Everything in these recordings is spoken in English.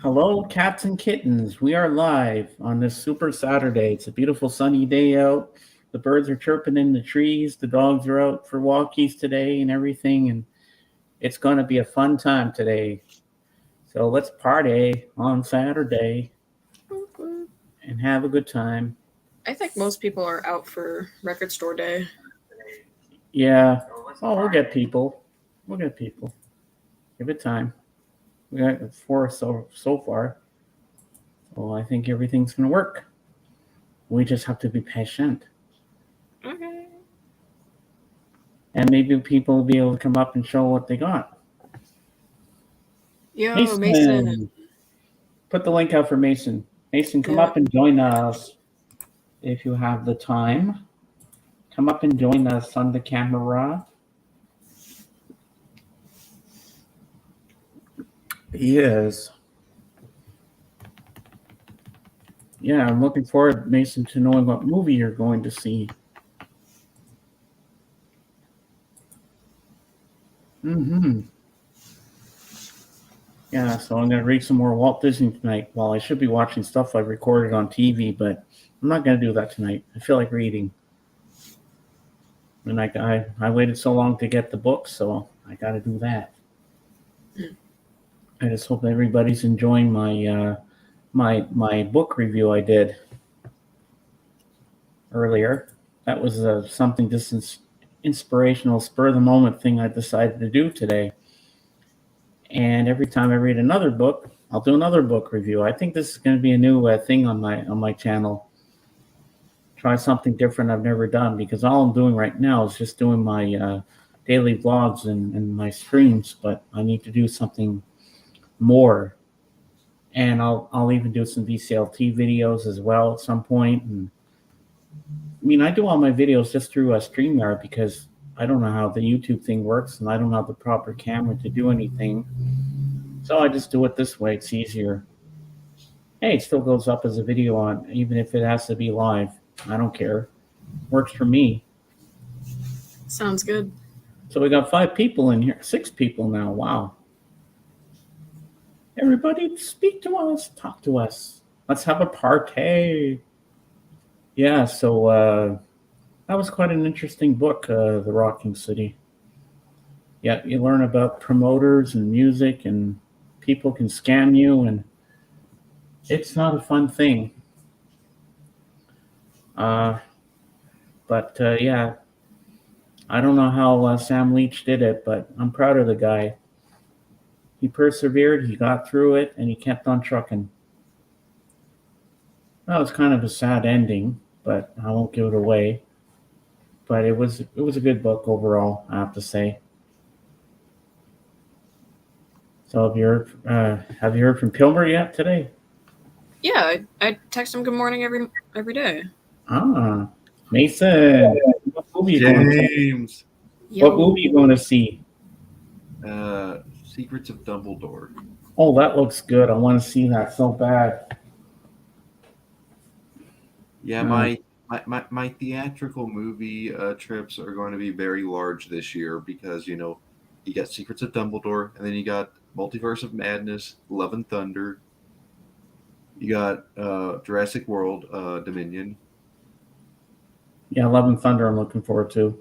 Hello, cats and kittens. We are live on this super Saturday. It's a beautiful sunny day out. The birds are chirping in the trees. The dogs are out for walkies today and everything. And it's going to be a fun time today. So let's party on Saturday and have a good time. I think most people are out for record store day. Yeah. Oh, we'll get people. We'll get people. Give it time. We got four so far. So I think everything's going to work. We just have to be patient. Okay. And maybe people will be able to come up and show what they got. Yo, Mason. Mason, put the link out for Mason. Mason, come Yeah. up and join us if you have the time. Come up and join us on the camera. Yes. Yeah, I'm looking forward, Mason, to knowing what movie you're going to see. Mm-hmm. Yeah, so I'm going to read some more Walt Disney tonight. Well, I should be watching stuff I recorded on TV, but I'm not going to do that tonight. I feel like reading. And I waited so long to get the book, so I got to do that. I just hope everybody's enjoying my book review I did earlier. That was something just inspirational, spur of the moment thing I decided to do today. And every time I read another book, I'll do another book review. I think this is going to be a new thing on my channel. Try something different I've never done, because all I'm doing right now is just doing my daily vlogs and my streams. But I need to do something more, and I'll even do some VCLT videos as well at some point. And I mean, I do all my videos just through StreamYard because I don't know how the YouTube thing works, and I don't have the proper camera to do anything. So I just do it this way. It's easier. Hey, it still goes up as a video on, even if it has to be live. I don't care. Works for me. Sounds good. So we got 5 people in here. 6 people now. Wow. Everybody speak to us. Talk to us. Let's have a party. Yeah, so that was quite an interesting book, The Rocking City. Yeah, you learn about promoters and music, and people can scam you, and it's not a fun thing. But yeah, I don't know how Sam Leach did it, but I'm proud of the guy. He persevered, he got through it, and he kept on trucking. That was kind of a sad ending, but I won't give it away. But it was a good book overall, I have to say. So have you heard from Pilmer yet today? Yeah, I text him good morning every day. Ah, Mason, what movie you going to see? James. What movie you going to see? Secrets of Dumbledore. Oh, that looks good. I want to see that so bad. Yeah, my theatrical movie trips are going to be very large this year because you got Secrets of Dumbledore, and then you got Multiverse of Madness, Love and Thunder. You got Jurassic World, Dominion. Yeah, Love and Thunder. I'm looking forward to.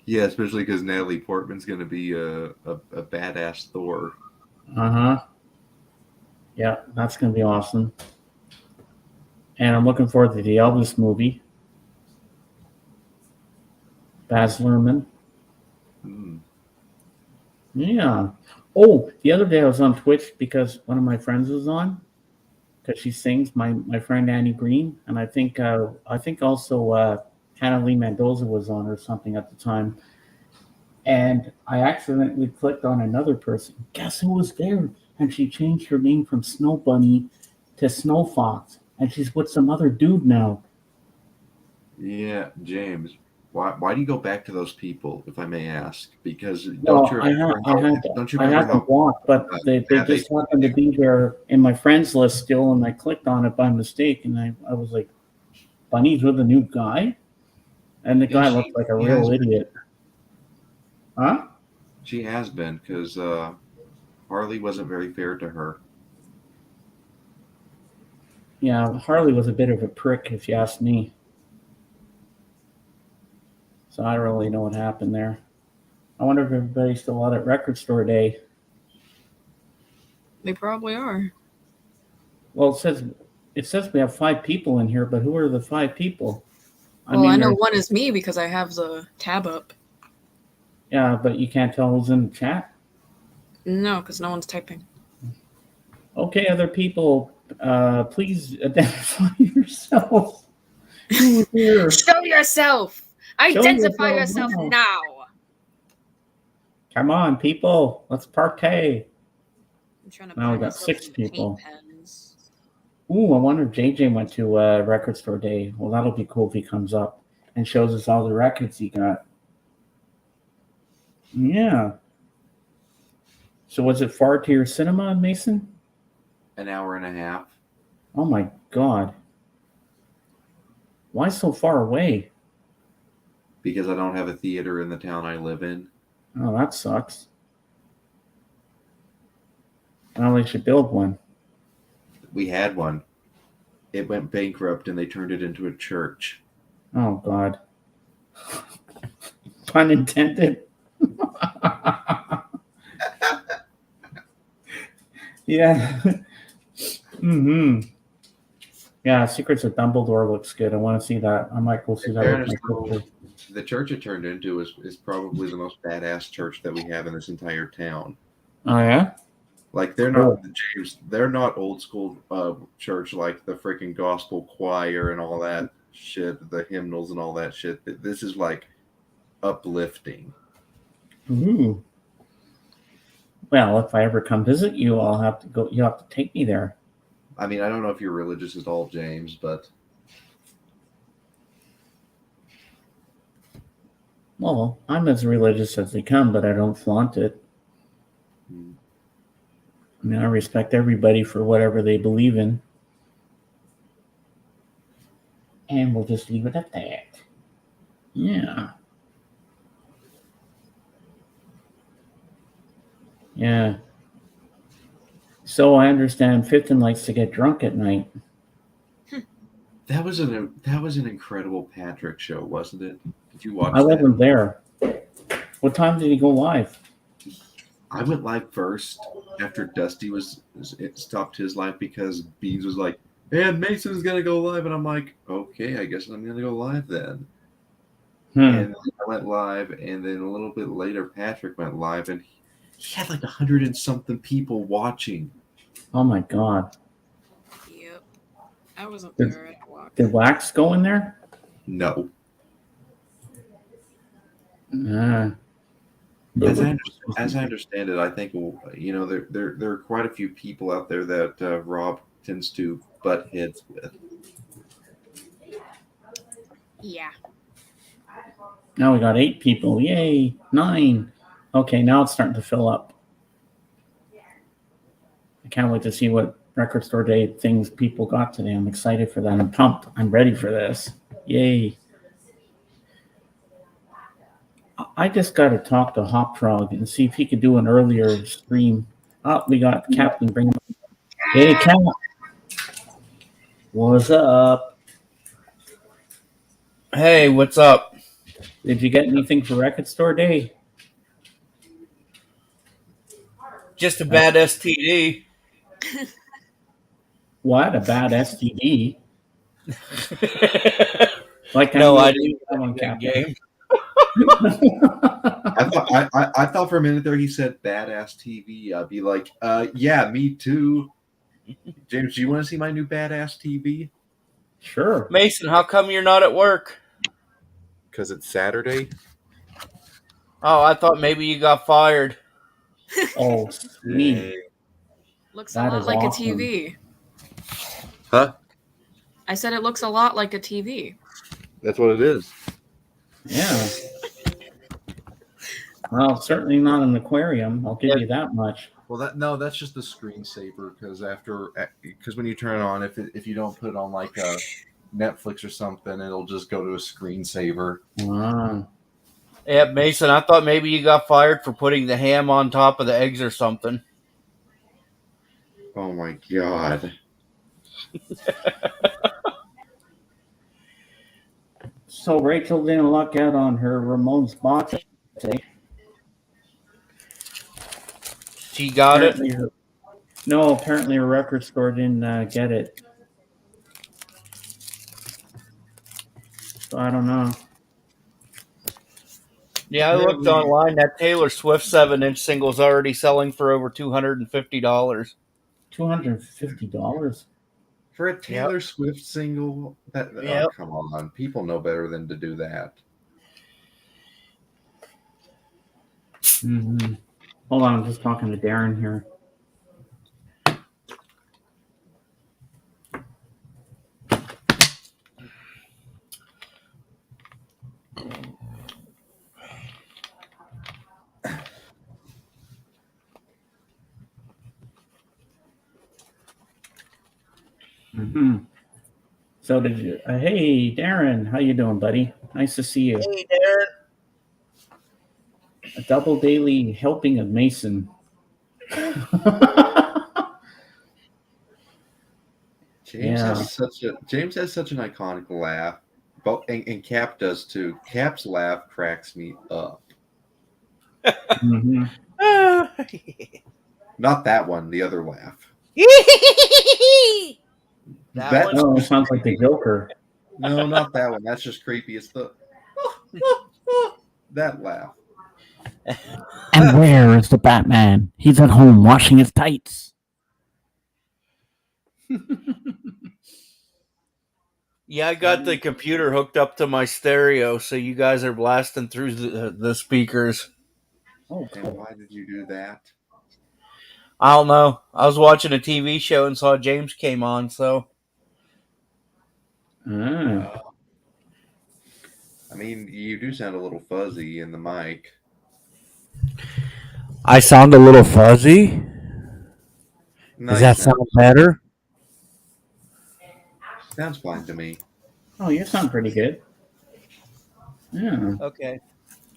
Yeah, especially because Natalie Portman's going to be a badass Thor. Uh-huh. Yeah, that's going to be awesome. And I'm looking forward to the Elvis movie. Baz Luhrmann. Mm. Yeah. Oh, the other day I was on Twitch because one of my friends was on, because she sings. My friend Annie Green, and I think also Hannah Lee Mendoza was on or something at the time. And I accidentally clicked on another person. Guess who was there? And she changed her name from Snow Bunny to Snow Fox, and she's with some other dude now. Yeah, James. Why do you go back to those people, if I may ask? Because Well, don't you I remember had them how blocked, but they bad they just happened to be there in my friends list still, and I clicked on it by mistake, and I was like, Bunny's with a new guy? And the Yeah, guy looked like a real idiot. Huh? She has been because Harley wasn't very fair to her. Yeah, Harley was a bit of a prick, if you ask me. So I don't really know what happened there. I wonder if everybody's still out at Record Store Day. They probably are. Well, it says we have 5 people in here, but who are the 5 people? Well, I know there's- one is me because I have the tab up. Yeah, but you can't tell who's in the chat. No, because no one's typing. Okay, other people, please identify yourselves. Who's here? Show yourself! Identify yourself yourself now. now! Come on, people, let's partay. I'm trying to Now buy we got myself 6 some people. paint pens. Ooh, I wonder if JJ went to Record Store Day. Well, that'll be cool if he comes up and shows us all the records he got. Yeah. So was it far to your cinema, Mason? An hour and a half. Oh my God. Why so far away? Because I don't have a theater in the town I live in. Oh, that sucks. Well, they should build one. We had one. It went bankrupt and they turned it into a church. Oh God. Pun intended. Yeah. Mm-hmm. Yeah, Secrets of Dumbledore looks good. I want to see that. I might go see that with my sister. The church it turned into is probably the most badass church that we have in this entire town. Oh yeah? Like they're not they're not old school church like the freaking gospel choir and all that shit, the hymnals and all that shit. This is like uplifting. Ooh. Well, if I ever come visit you, I'll have to go. You'll have to take me there. I mean, I don't know if you're religious at all, James, but Well, I'm as religious as they come, but I don't flaunt it. I mean, I respect everybody for whatever they believe in. And we'll just leave it at that. Yeah. Yeah. So I understand Fifton likes to get drunk at night. that was an incredible Patrick show, wasn't it? Did you watch I that? wasn't there. What time did he go live? I went live first after Dusty stopped his live because Beans was like, and Mason's gonna go live, and I'm like, okay, I guess I'm gonna go live then. And I went live, and then a little bit later, Patrick went live, and he had like 100 and something people watching. Oh my God. Yep. I wasn't there. I watched. Did Wax go in there? No, as I understand it, I think there are quite a few people out there that Rob tends to butt heads with. Yeah. Now we got 8 people. Yay. 9. Okay, now it's starting to fill up. I can't wait to see what Record Store Day things people got today. I'm excited for that. I'm pumped. I'm ready for this. Yay. I just got to talk to Hop Frog and see if he could do an earlier stream. Oh, we got Captain. Bring him up. Hey, Cap. What's up? Hey, what's up? Did you get anything for Record Store Day? Just a bad STD. What? A bad STD? Like No, I didn't didn't have one, that Captain. game. I thought for a minute there he said badass TV. I'd be like, yeah, me too. James, do you want to see my new badass TV? Sure. Mason, how come you're not at work? Because it's Saturday. Oh, I thought maybe you got fired. Oh, sweet. Looks That a lot is like awesome. a TV. Huh? I said it looks a lot like a TV. That's what it is. Yeah. Well, certainly not an aquarium. I'll give you that much. Well, that's just the screensaver because when you turn it on, if you don't put it on like Netflix or something, it'll just go to a screensaver. Wow. Yeah, Mason, I thought maybe you got fired for putting the ham on top of the eggs or something. Oh my god! So Rachel didn't luck out on her Ramones box. She got it. Apparently no, apparently her record store didn't get it. So I don't know. Yeah, I looked online. That Taylor Swift 7-inch single is already selling for over $250. $250. For a Taylor Swift single, that Yep. oh, come on, people know better than to do that. Mm-hmm. Hold on, I'm just talking to Darren here. Mm-hmm. So did you? Hey, Darren, how you doing, buddy? Nice to see you. Hey, Darren. A double daily helping of Mason. James Yeah. has such an iconic laugh. And Cap does too. Cap's laugh cracks me up. Mm-hmm. Not that one, the other laugh. That one? Oh, it sounds like the Joker. No, not that one. That's just creepy. It's the that laugh. And where is the Batman? He's at home washing his tights. Yeah, I got the computer hooked up to my stereo, so you guys are blasting through the speakers. Oh, And why did you do that? I don't know. I was watching a TV show and saw James came on, so. Ah. I mean, you do sound a little fuzzy in the mic. I sound a little fuzzy? Nice Does that sound better? Sounds fine to me. Oh, you sound pretty good. Yeah. Okay.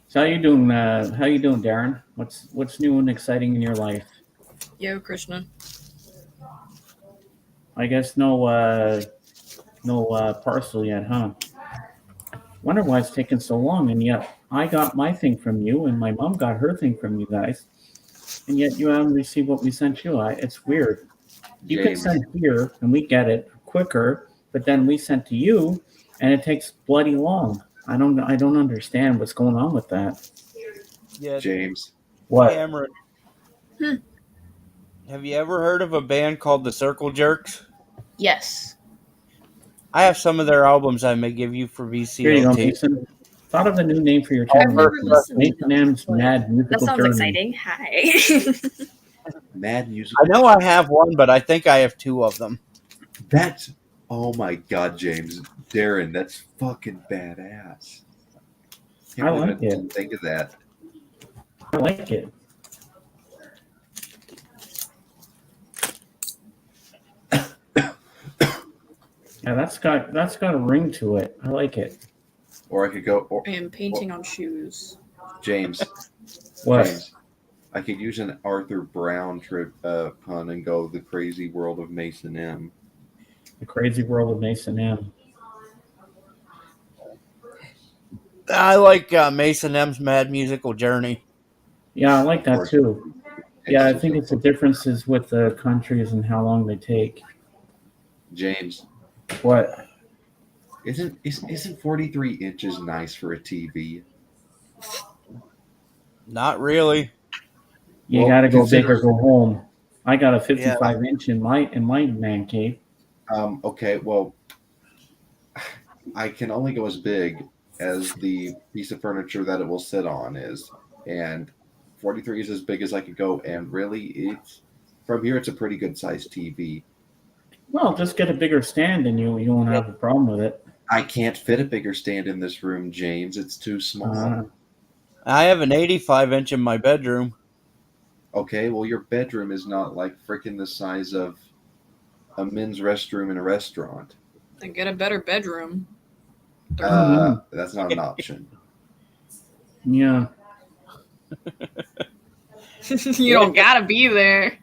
So how you doing? How you doing, Darren? What's new and exciting in your life? Yo, Krishna. I guess no parcel yet, huh? Wonder why it's taking so long, and yet I got my thing from you, and my mom got her thing from you guys, and yet you haven't received what we sent you. It's weird. You could James. send here, and we get it quicker, but then we sent to you, and it takes bloody long. I don't understand what's going on with that. Yeah, James. What? Cameron. Have you ever heard of a band called the Circle Jerks? Yes. I have some of their albums I may give you for VCO Here you go, tape. Mason. Thought of a new name for your I've channel. never listened to Mason M's Mad That Musical sounds Journey. exciting. Hi. Mad music. I know I have one, but I think I have two of them. That's oh my god, James. Darren, that's fucking badass. I like it. Didn't think of that. I like it. Yeah, that's got a ring to it. I like it. Or I could go or I am painting on shoes. James. What? James. I could use an Arthur Brown pun and go the crazy world of Mason M. The Crazy World of Mason M. I like Mason M's Mad Musical Journey. Yeah, I like that too. Yeah, I think it's the differences with the countries and how long they take. James. What? Isn't 43 inches nice for a TV? Not really. You Well, gotta go big consider- or go home. I got a 55-inch in my man cave. Okay, well, I can only go as big as the piece of furniture that it will sit on is, and 43 is as big as I could go. And really, it's from here. It's a pretty good sized TV. Well, just get a bigger stand and you won't have a problem with it. I can't fit a bigger stand in this room, James. It's too small. I have an 85-inch in my bedroom. Okay, well, your bedroom is not like freaking the size of a men's restroom in a restaurant. Then get a better bedroom. That's not an option. Yeah. You don't gotta be there.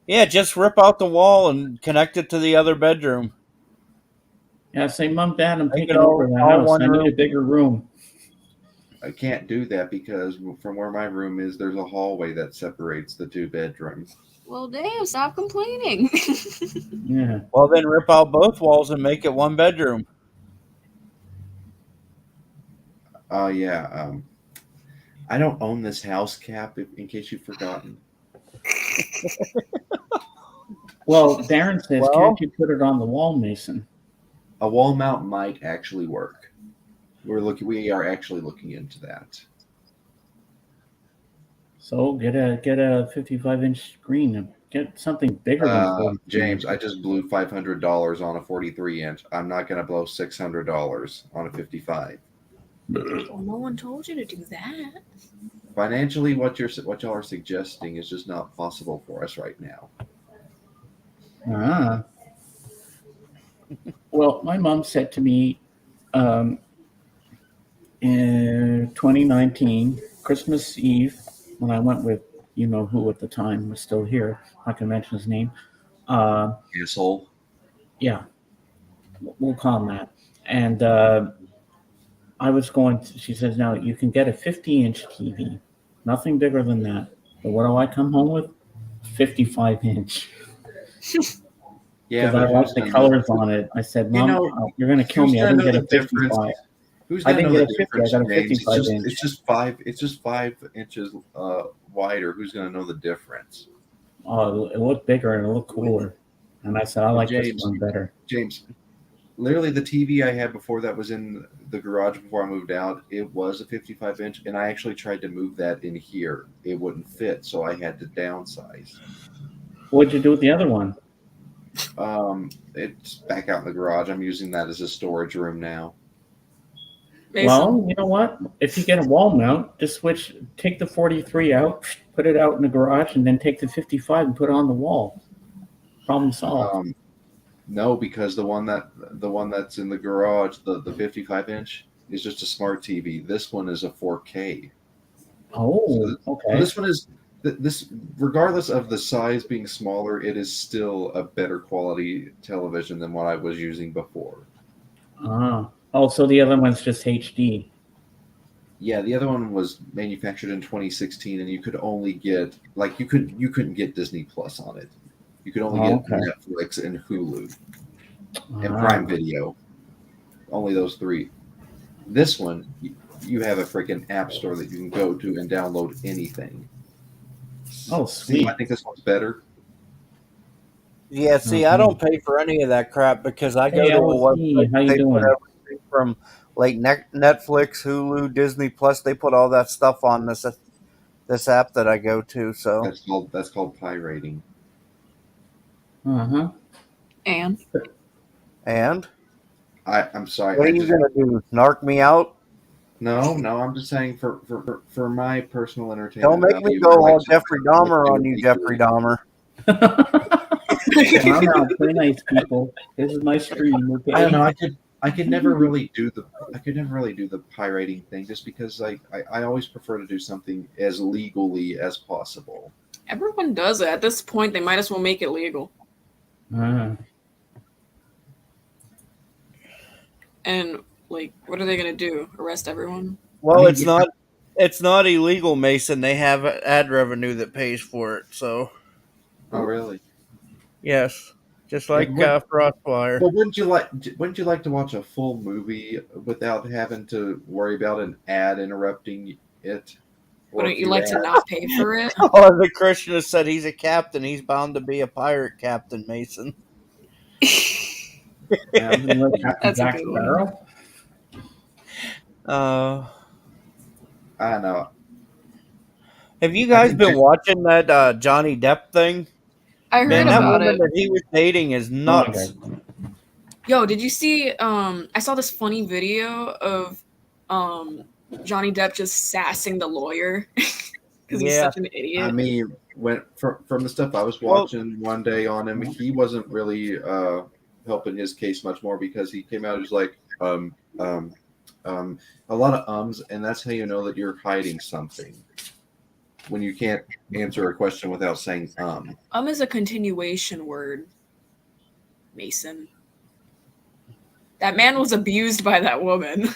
Yeah, just rip out the wall and connect it to the other bedroom. Yeah, say, Mom, Dad, I'm Make it taking over the all house. one I need a room. bigger room. I can't do that because from where my room is, there's a hallway that separates the two bedrooms. Well, damn, stop complaining. Yeah. Well, then rip out both walls and make it one bedroom. Oh yeah. I don't own this house, Cap. In case you've forgotten. Well, Darren says, Well- can't you put it on the wall, Mason? A wall mount might actually work. We are actually looking into that. So get a 55-inch screen and get something bigger than 43 James, inches. I just blew $500 on a 43-inch. I'm not going to blow $600 on a 55. Well, no one told you to do that. Financially, what y'all are suggesting is just not possible for us right now. Ah. Well, my mom said to me in 2019, Christmas Eve, when I went with you know who at the time was still here. I can mention his name. Asshole. Yeah, we'll call him that. And I was going to, she says, now you can get a 50-inch TV, nothing bigger than that. But what do I come home with? 55-inch. Yeah, Because I but like who's the gonna colors know- on it. I said, You Mom, know, you're going to kill who's me. I gonna didn't know get a the difference? 55. Who's I gonna didn't know get the a 50, I difference, got a James? 55-inch. It's just 5 inches wider. Who's gonna know the difference? Oh, it looked bigger and it looked cooler. And I said, I like this James. one better. James, literally the TV I had before that was in the garage before I moved out. It was a 55-inch, and I actually tried to move that in here. It wouldn't fit, so I had to downsize. What'd you do with the other one? It's back out in the garage. I'm using that as a storage room now. Mason, Well, you know what? If you get a wall mount, just take the 43 out, put it out in the garage, and then take the 55 and put it on the wall. Problem solved. No, because the one that's in the garage, the 55-inch, is just a smart TV. This one is a 4K. Oh, So okay. this one is this, regardless of the size being smaller, it is still a better quality television than what I was using before. Oh, so the other one's just HD. Yeah, the other one was manufactured in 2016, and you could only get you couldn't get Disney Plus on it. You could only get Okay. Netflix and Hulu and Ah. Prime Video. Only those three. This one, you have a freaking app store that you can go to and download anything. Oh, See, sweet. I think this one's better. Yeah, see, I don't pay for any of that crap because I go Hey, to a LSD, website. how you They doing? put everything from like Netflix, Hulu, Disney Plus. They put all that stuff on this app that I go to. So That's called pirating. Uh-huh. and and I'm sorry. what are you gonna do? Narc me out? No, I'm just saying for my personal entertainment. Don't make me value, go I like all to- Jeffrey Dahmer on you, Jeffrey Dahmer. Calm down, play nice, people. This is my stream, okay? I don't know. I could never really do the pirating thing just because I always prefer to do something as legally as possible. everyone does it. At this point, they might as well make it legal. And like, what are they gonna do? Arrest everyone? Well, I mean, it's not. It's not illegal, Mason. They have ad revenue that pays for it. So Oh, really? yes, just like what- Frostwire. Well, wouldn't you like to watch a full movie without having to worry about an ad interrupting it? Or Wouldn't a you few like to ads? not pay for it? Oh, the Christian has said he's a captain. He's bound to be a pirate captain, Mason. Yeah, That's a Jack good one. Sparrow? I don't know. Have you guys think been Jack- watching that Johnny Depp thing? I heard Man, that about woman it. that he was dating is nuts. Yo, did you see? I saw this funny video of Johnny Depp just sassing the lawyer because he's Yeah. such an idiot. I mean, from the stuff I was watching one day on him, he wasn't really helping his case much more because he came out as like a lot of ums, and that's how you know that you're hiding something. when you can't answer a question without saying Is a continuation word, Mason. That man was abused by that woman.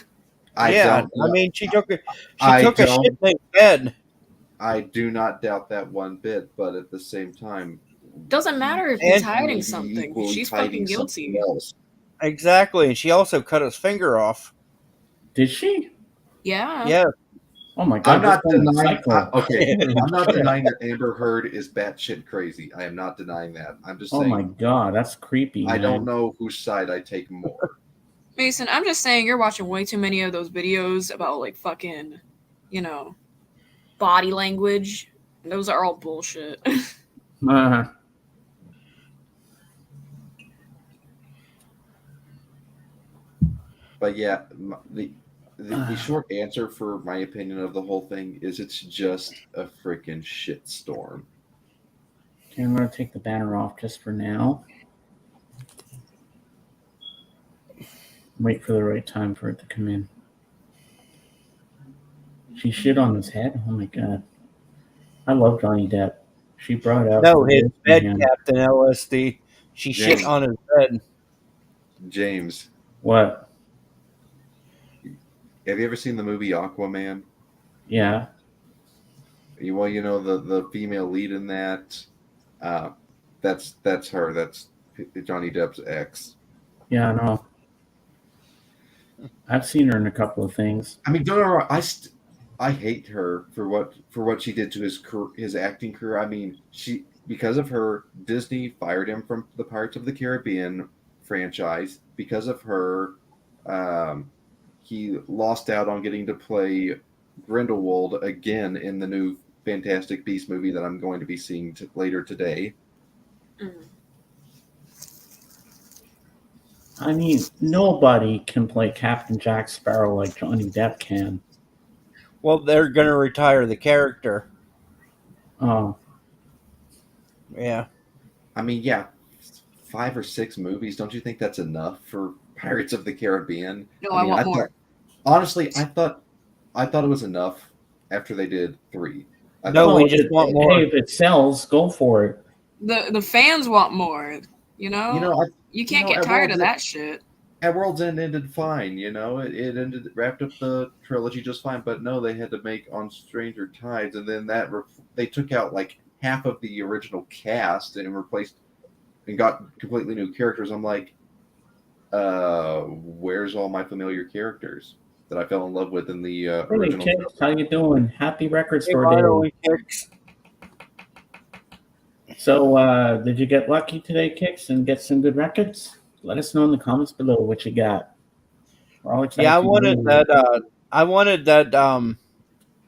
I yeah, don't. I mean, she took a I shit don't. named Ed. I do not doubt that one bit, but at the same time, Doesn't matter if And he's he hiding may be something. equally She's hiding fucking something guilty. else. Exactly, and she also cut his finger off. Did she? Yeah. Yeah, Oh my god! I'm not this woman's denying. psycho. Okay, I'm not denying that Amber Heard is batshit crazy. I am not denying that. I'm just Oh my saying god, that's creepy. I Man. don't know whose side I take more. Mason, I'm just saying you're watching way too many of those videos about like fucking, body language. And those are all bullshit. Uh, But yeah, the short answer for my opinion of the whole thing is it's just a freaking shitstorm. okay, I'm gonna take the banner off just for now. Wait for the right time for it to come in. She shit on his head. Oh my god! I love Johnny Depp. She brought out no, the his worst in bed him. captain LSD. She shit James. on his bed. James, What? have you ever seen the movie Aquaman? Yeah. Well, you know the female lead in that. That's her. That's Johnny Depp's ex. Yeah, I know. I've seen her in a couple of things. I mean, don't get me wrong, I hate her for what she did to his acting career. I mean, because of her, Disney fired him from the Pirates of the Caribbean franchise. Because of her, he lost out on getting to play Grindelwald again in the new Fantastic Beasts movie that I'm going to be seeing later today. Mm. I mean, nobody can play Captain Jack Sparrow like Johnny Depp can. Well, they're gonna retire the character. Oh, Yeah. I mean, yeah, 5 or 6 movies. Don't you think that's enough for Pirates of the Caribbean? No, I want more. Honestly, I thought it was enough after they did 3. No, we just if want more. Hey, if it sells, go for it. The fans want more, you know? You can't get tired of that shit. At World's End ended fine, it wrapped up the trilogy just fine, but no, they had to make On Stranger Tides, and then they took out like half of the original cast and replaced and got completely new characters. I'm like, where's all my familiar characters that I fell in love with in the Hey, original? Kix, how you doing? Happy Record Hey, Store finally, Day. Kix. So, did you get lucky today, Kix, and get some good records? Let us know in the comments below what you got. We're all excited. Yeah, I to wanted hear that. I wanted that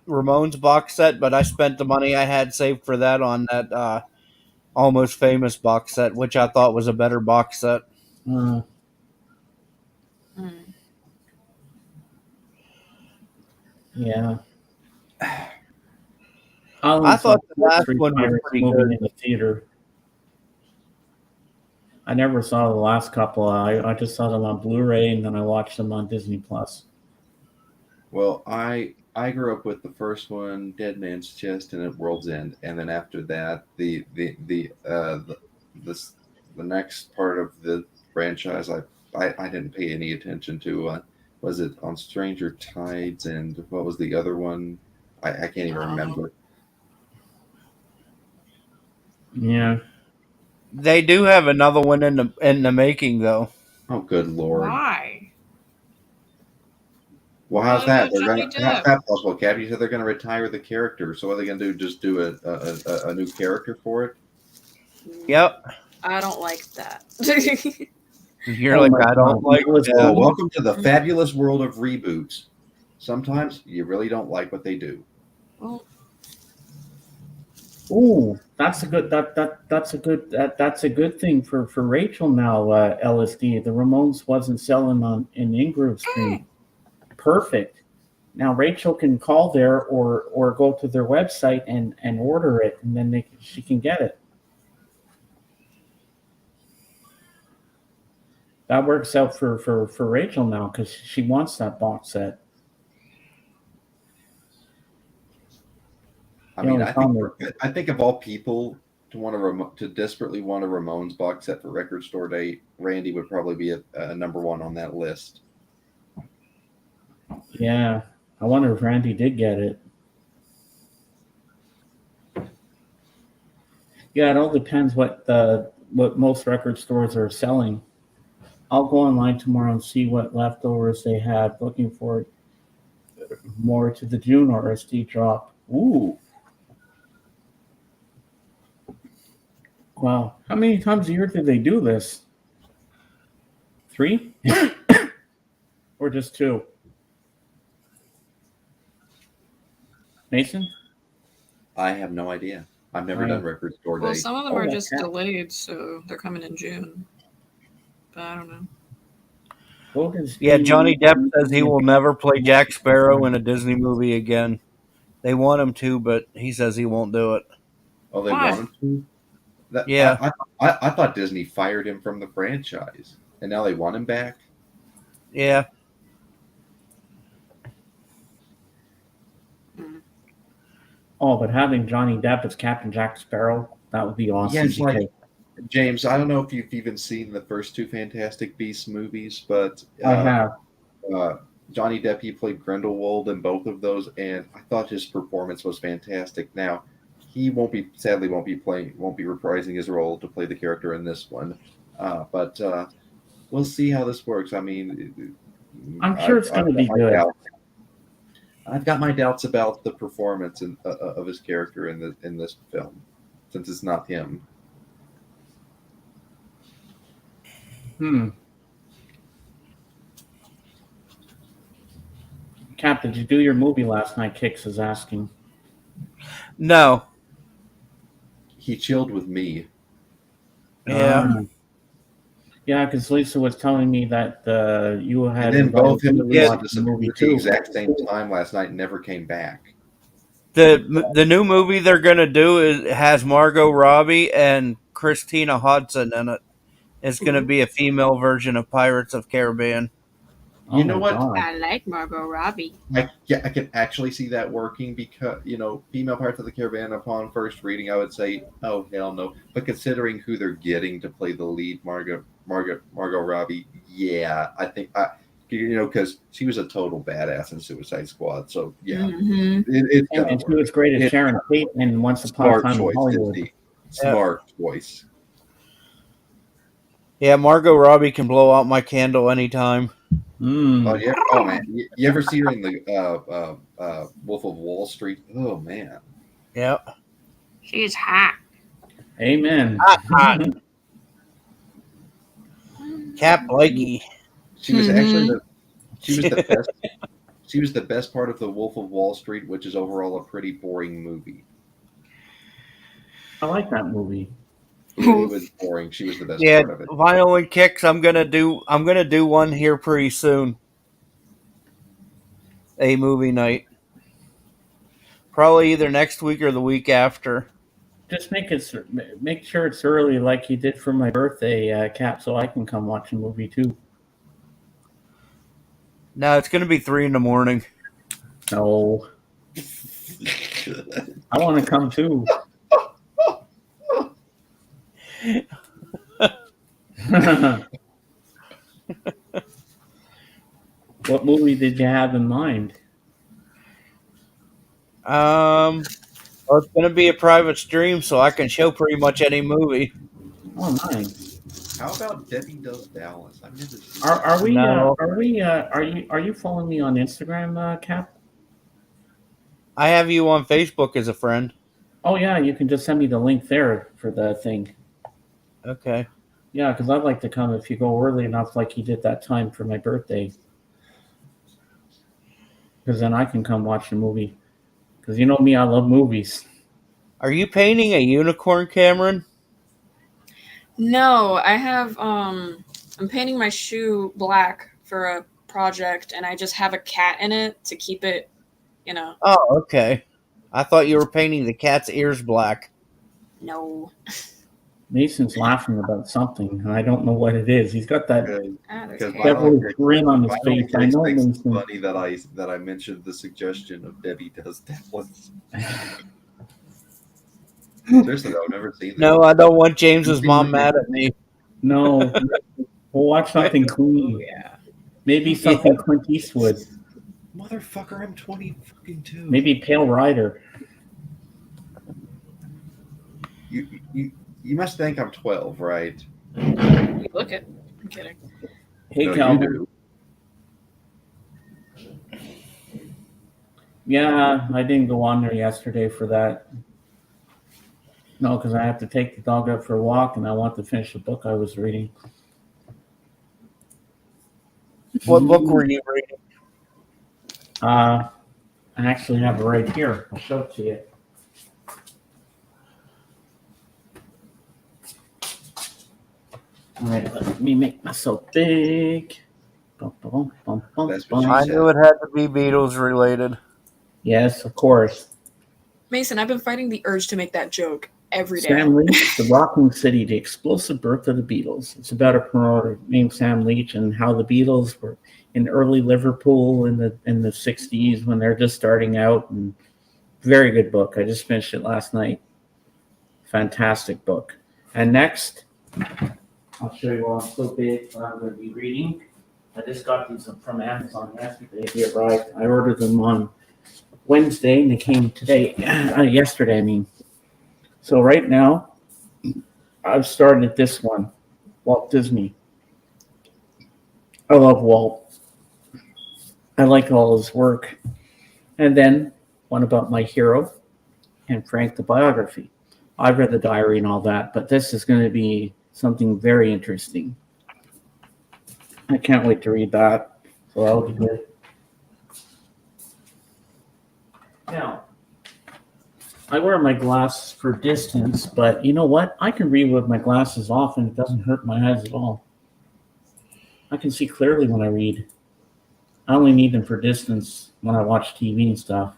Ramones box set, but I spent the money I had saved for that on that Almost Famous box set, which I thought was a better box set. Mm. Yeah. I thought the last one was Pirates pretty movie good. in the theater. I never saw the last couple. I just saw them on Blu-ray, and then I watched them on Disney Plus. Well, I grew up with the first one, Dead Man's Chest, and at World's End, and then after that, the next part of the franchise, I didn't pay any attention to. Was it On Stranger Tides, and what was the other one? I can't even remember. Yeah. They do have another one in the making, though. Oh, good lord! Why? Well, how's that? Johnny How's Depp. that possible, Cap? You said they're going to retire the character, so what are they going to do? Just do a new character for it? Yep. I don't like that. You're Oh like, my I don't God, like that was Well, that. welcome to the fabulous world of reboots. Sometimes you really don't like what they do. Well, Ooh, that's a good that's a good thing for Rachel now. LSD. The Ramones wasn't selling in Ingrove Street. Perfect. Now Rachel can call there or go to their website and order it, and then she can get it. That works out for Rachel now because she wants that box set. I The mean, only problem I think of all people to want to desperately want a Ramones box set for Record Store Day, Randy would probably be a number one on that list. Yeah, I wonder if Randy did get it. Yeah, it all depends what most record stores are selling. I'll go online tomorrow and see what leftovers they have, looking for more to the June RSD drop. Ooh. Wow. How many times a year did they do this? 3? Or just 2? Mason? I have no idea. I've never Right. done Record Store Well, Day. some of them Oh, are yeah, just yeah. delayed, so they're coming in June. But I don't know. Yeah, Johnny Depp says he will never play Jack Sparrow in a Disney movie again. They want him to, but he says he won't do it. Oh, they Why? want him to? Yeah. I thought Disney fired him from the franchise, and now they want him back. Yeah. Oh, but having Johnny Depp as Captain Jack Sparrow, that would be awesome. Yeah, it's like because James. I don't know if you've even seen the first 2 Fantastic Beasts movies, but I have. Johnny Depp, he played Grindelwald in both of those, and I thought his performance was fantastic. Now, he won't be reprising his role to play the character in this one, but we'll see how this works. I mean, I'm sure it's going to be got my good. doubts. I've got my doubts about the performance of his character in this film, since it's not him. Cap, did you do your movie last night? Kix is asking. No. He chilled with me. Yeah. Yeah, because Lisa was telling me that you had And then both him invited and me to Lisa watch the movie disappeared at the too. exact same time last night and never came back. The new movie they're gonna do has Margot Robbie and Christina Hodson in it. It's gonna be a female version of Pirates of Caribbean. You know what? God. I like Margot Robbie. I can actually see that working because, female Pirates of the Caribbean, upon first reading, I would say, oh, hell no. But considering who they're getting to play the lead, Margot Robbie, yeah, I think, because she was a total badass in Suicide Squad. So, yeah, Mm-hmm. it's And going she to work. was great as It's Sharon Tate in Once Upon a Smart Time in choice, Hollywood. Disney. Smart choice. Yeah, Margot Robbie can blow out my candle anytime. Oh, yeah. Oh, man. You ever see her in the Wolf of Wall Street? Oh, man. Yeah. She's hot. Amen. Cap Blakey. She was actually Mm-hmm. the best. She was the best part of the Wolf of Wall Street, which is overall a pretty boring movie. I like that movie. It was boring. She was the best Yeah, part of it. Violent Kicks. I'm gonna do one here pretty soon. A movie night. Probably either next week or the week after. Just make sure it's early, like you did for my birthday, Cap, so I can come watch a movie too. No, it's gonna be 3 a.m. No, I want to come too. What movie did you have in mind? Well, it's gonna be a private stream, so I can show pretty much any movie. Oh, nice. How about Debbie Does Dallas? I've never seen Are we? No. Are you following me on Instagram, Cap? I have you on Facebook as a friend. Oh yeah, you can just send me the link there for the thing. Okay. Yeah, because I'd like to come if you go early enough, like you did that time for my birthday. Because then I can come watch the movie. Because you know me, I love movies. Are you painting a unicorn, Cameron? No, I have I'm painting my shoe black for a project and I just have a cat in it to keep it, Oh, okay. I thought you were painting the cat's ears black. no. Mason's laughing about something, and I don't know what it is. He's got that There's Because hair. devilish grin on his Violent face. I Kicks know thinks Mason. it's funny that I mentioned the suggestion of Debbie Does Dallas. Seriously, though, I've never seen that. No, I don't want James's mom mad at me. No, we'll watch something Oh clean. yeah. Maybe something Clint Eastwood. Motherfucker, I'm 22. Maybe Pale Rider. You must think I'm 12, right? You look it. I'm kidding. Hey, No, you Calvin. do. Yeah, I didn't go on there yesterday for that. No, because I have to take the dog out for a walk, and I want to finish the book I was reading. What book were you reading? I actually have it right here. I'll show it to you. All right, let me make myself big. Bum, bum, bum, bum, That's what bum. I knew it had to be Beatles related. Yes, of course. Mason, I've been fighting the urge to make that joke every day. Sam Leach, The Rocking City, The Explosive Birth of the Beatles. It's about a promoter named Sam Leach and how the Beatles were in early Liverpool in the 60s when they're just starting out. And very good book. I just finished it last night. Fantastic book. And next, I'll show you what I'm so big what I'm going to be reading. I just got these from Amazon yesterday. They arrived. I ordered them on Wednesday and they came today. Yesterday, I mean. So right now, I've started this one, Walt Disney. I love Walt. I like all his work. And then one about my hero and Frank the biography. I've read the diary and all that, but this is going to be something very interesting. I can't wait to read that. So that'll be good. Now, I wear my glasses for distance, but you know what? I can read with my glasses off and it doesn't hurt my eyes at all. I can see clearly when I read. I only need them for distance when I watch TV and stuff.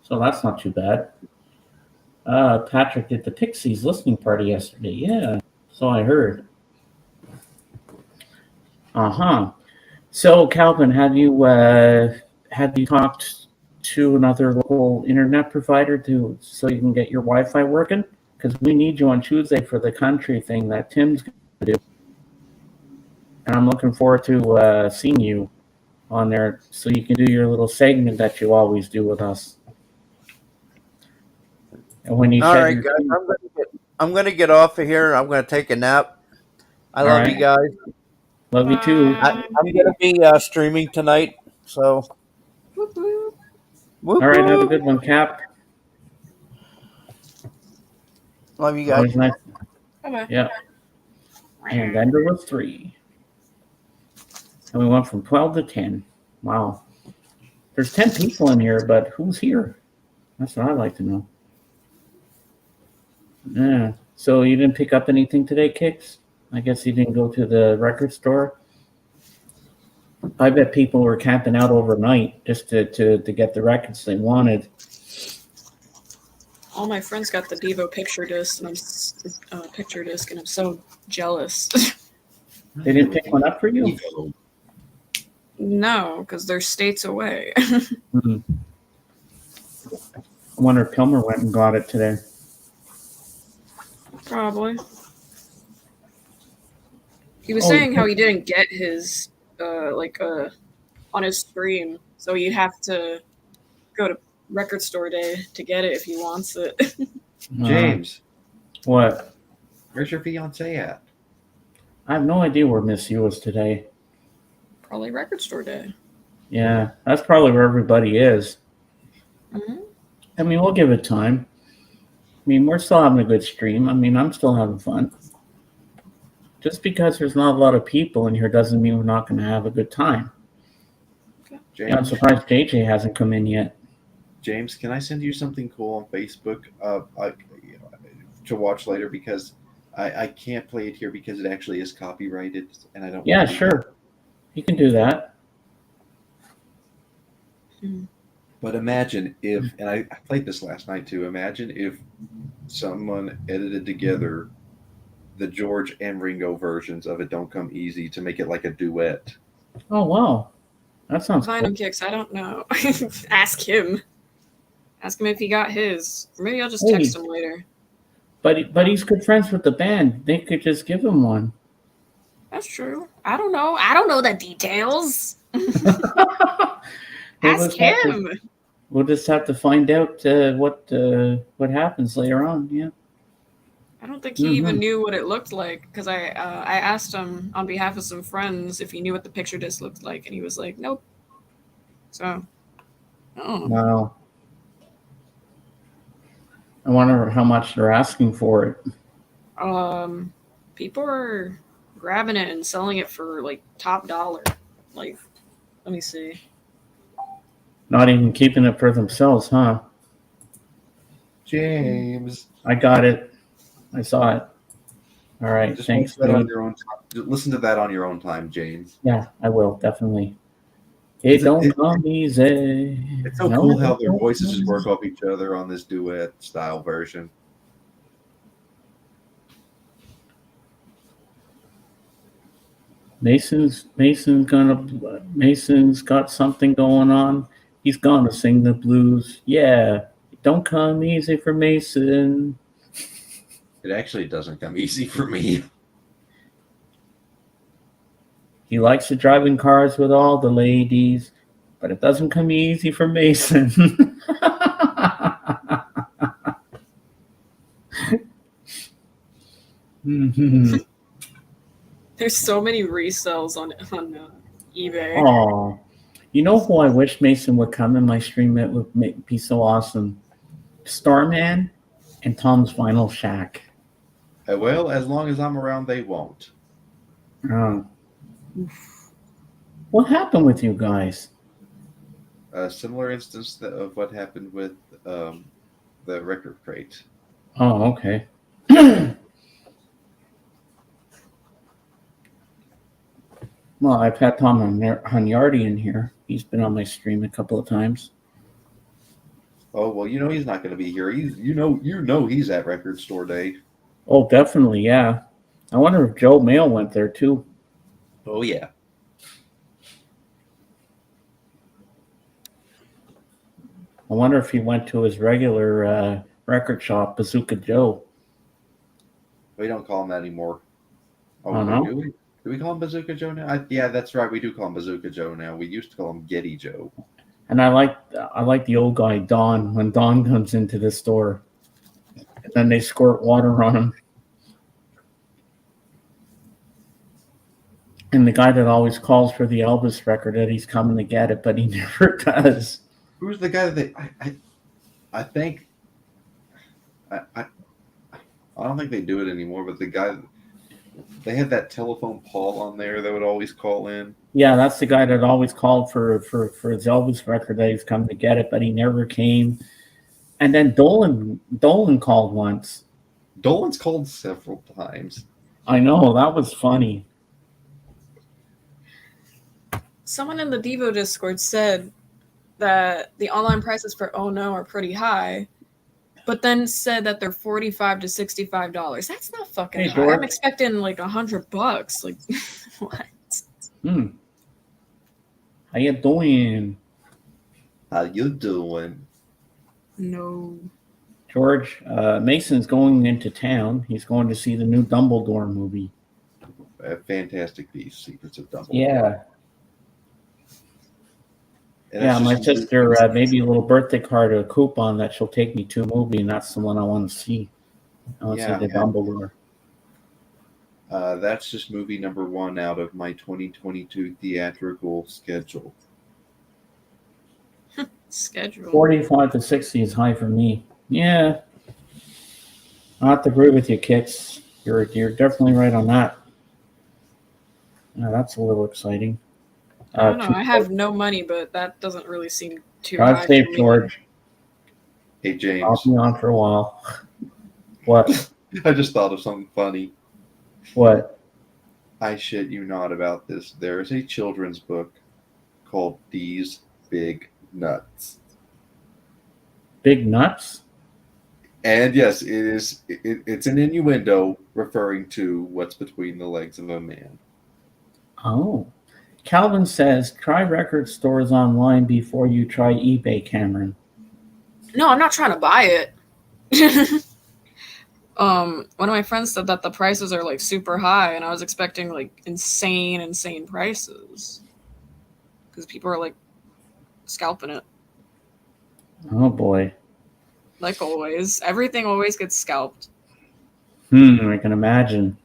So that's not too bad. Patrick did the Pixies listening party yesterday. Yeah, so I heard. So, Calvin, have you talked to another local internet provider so you can get your Wi-Fi working? Because we need you on Tuesday for the country thing that Tim's going to do. And I'm looking forward to seeing you on there so you can do your little segment that you always do with us. And when you All right, guys, I'm gonna get off of here. I'm gonna take a nap. I All love right. you guys. Love you too. Bye. I'm gonna be streaming tonight. So, Whoop, whoop. whoop, All right, have a whoop. good one, Cap. Love you guys. Always nice. Bye-bye. Yeah. And then there was 3. And we went from 12 to 10. Wow. There's 10 people in here, but who's here? That's what I'd like to know. Yeah. So you didn't pick up anything today, Kix? I guess you didn't go to the record store. I bet people were camping out overnight just to get the records they wanted. All my friends got the Devo picture disc, and I'm so jealous. They didn't pick one up for you? No, because they're states away. Hmm. I wonder if Pilmer went and got it today. Probably. He was Oh, saying yeah. how he didn't get his on his stream, so you'd have to go to record store day to get it if he wants it. James, What? where's your fiance at? I have no idea where Miss U was today. Probably record store day. Yeah, that's probably where everybody is. Mhm. I mean, we'll give it time. I mean, we're still having a good stream. I mean, I'm still having fun. Just because there's not a lot of people in here doesn't mean we're not going to have a good time. Yeah, I'm James, surprised JJ hasn't come in yet. James, can I send you something cool on Facebook to watch later? Because I can't play it here because it actually is copyrighted, and I don't. Yeah, sure. You can do that. But imagine if, and I played this last night too. Imagine if someone edited together the George and Ringo versions of "It Don't Come Easy" to make it like a duet. Oh, wow. That sounds cool. Venom Kicks, I don't know. Ask him. Ask him if he got his. Or maybe I'll just Hey. text him later. But he's good friends with the band. They could just give him one. That's true. I don't know. I don't know the details. We'll Ask just have to- him. We'll just have to find out what happens later on. Yeah. I don't think he even knew what it looked like because I asked him on behalf of some friends if he knew what the picture disc looked like, and he was like, "Nope." So, oh, Wow. I wonder how much they're asking for it. people are grabbing it and selling it for like top dollar. Like, let me see. Not even keeping it for themselves, huh? James, I got it. I saw it. All right. just Thanks. listen to that on Nate. your own time. Just listen to that on your own time, James. Yeah, I will definitely. It don't come easy. It's so No, cool how it their don't voices come just work off each other on this duet style version. Mason's got something going on. He's gonna sing the blues. Yeah, it don't come easy for Mason. It actually doesn't come easy for me. He likes to drive in cars with all the ladies, but it doesn't come easy for Mason. Mhm. There's so many resells on eBay. Aw. You know who I wish Mason would come in my stream? It would be so awesome. Starman and Tom's Vinyl Shack. Well, as long as I'm around, they won't. Oh. What happened with you guys? A similar instance of what happened with the record crate. Oh, okay. Well, I've had Tom Hunyardi in here. He's been on my stream a couple of times. Oh well, you know he's not going to be here. He's you know he's at Record Store Day. Oh, definitely, yeah. I wonder if Joe Mail went there too. Oh yeah. I wonder if he went to his regular record shop, Bazooka Joe. We don't call him that anymore. Oh, no? Do we? Do we call him Bazooka Joe now? Yeah, that's right. We do call him Bazooka Joe now. We used to call him Getty Joe. And I like the old guy Don when Don comes into the store, and then they squirt water on him. And the guy that always calls for the Elvis record that he's coming to get it, but he never does. Who's the guy that I think I don't think they do it anymore, but the guy they had that telephone Paul on there that would always call in. Yeah, that's the guy that always called for his Elvis record that he's coming to get it, but he never came. And then Dolan called once. Dolan's called several times. I know, that was funny. Someone in the Devo Discord said that the online prices for Oh No are pretty high, but then said that they're $45 to $65. That's not fucking Hey, high. George. I'm expecting like $100. Like, what? How you doing, How you doing? No. George? Mason's going into town. He's going to see the new Dumbledore movie. A fantastic piece, Secrets of Dumbledore. Yeah. And Yeah, that's my just- sister made me a little birthday card, a coupon that she'll take me to a movie, and that's the one I want to see. I want to Yeah, see the yeah. Dumbledore. That's just movie number 1 out of my 2022 theatrical schedule. Schedule. 45 to 60 is high for me. Yeah. I have to agree with you, Kits. You're definitely right on that. Yeah, that's a little exciting. I don't know. I have no money, but that doesn't really seem too God high save for me. George. Hey James, I'll be on for a while. What? I just thought of something funny. What? I shit you not about this. There is a children's book called These Big Nuts. Big nuts? And yes, it's an innuendo referring to what's between the legs of a man. Oh. Calvin says, try record stores online before you try eBay, Cameron. No, I'm not trying to buy it. One of my friends said that the prices are like super high, and I was expecting like insane prices because people are like scalping it. Oh boy. Like always, everything always gets scalped. I can imagine.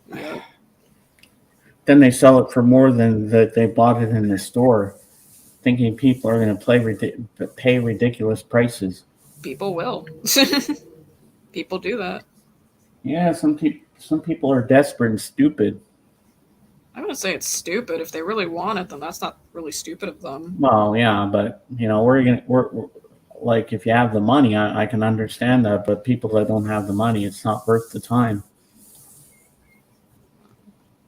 Yeah. Then they sell it for more than that they bought it in the store, thinking people are going to pay ridiculous prices. People will. People do that. Yeah, some people are desperate and stupid. I wouldn't say it's stupid. If they really want it, then that's not really stupid of them. Well, yeah, but we're like if you have the money, I can understand that. But people that don't have the money, it's not worth the time.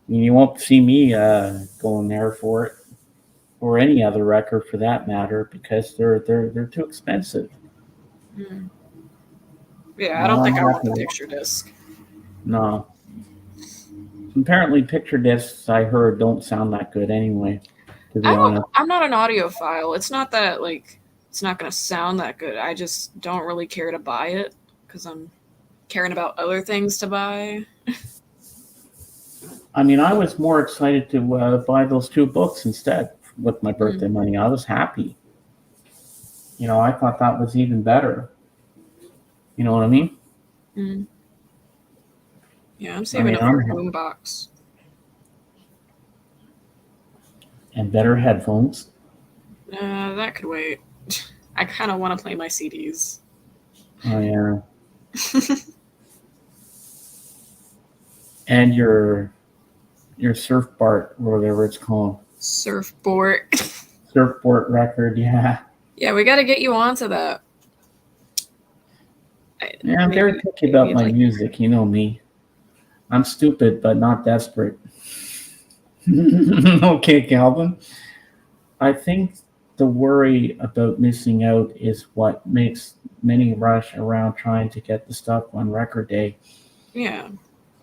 I mean, you won't see me going there for it, or any other record for that matter, because they're too expensive. Hmm. Yeah, I don't think I want the picture disc. No. Apparently, picture discs I heard don't sound that good anyway. To be honest, I'm not an audiophile. It's not that like it's not going to sound that good. I just don't really care to buy it because I'm caring about other things to buy. I mean, I was more excited to buy those 2 books instead with my birthday money. I was happy. I thought that was even better. You know what I mean? Mm. Yeah, I'm saving up for a boombox. And better headphones. That could wait. I kind of want to play my CDs. Oh, yeah. And your surfboard, or whatever it's called. Surfboard. Surfboard record, yeah. Yeah, we got to get you onto that. Yeah, I'm very picky about my music. You know me. I'm stupid, but not desperate. Okay, Calvin. I think the worry about missing out is what makes many rush around trying to get the stuff on record day. Yeah.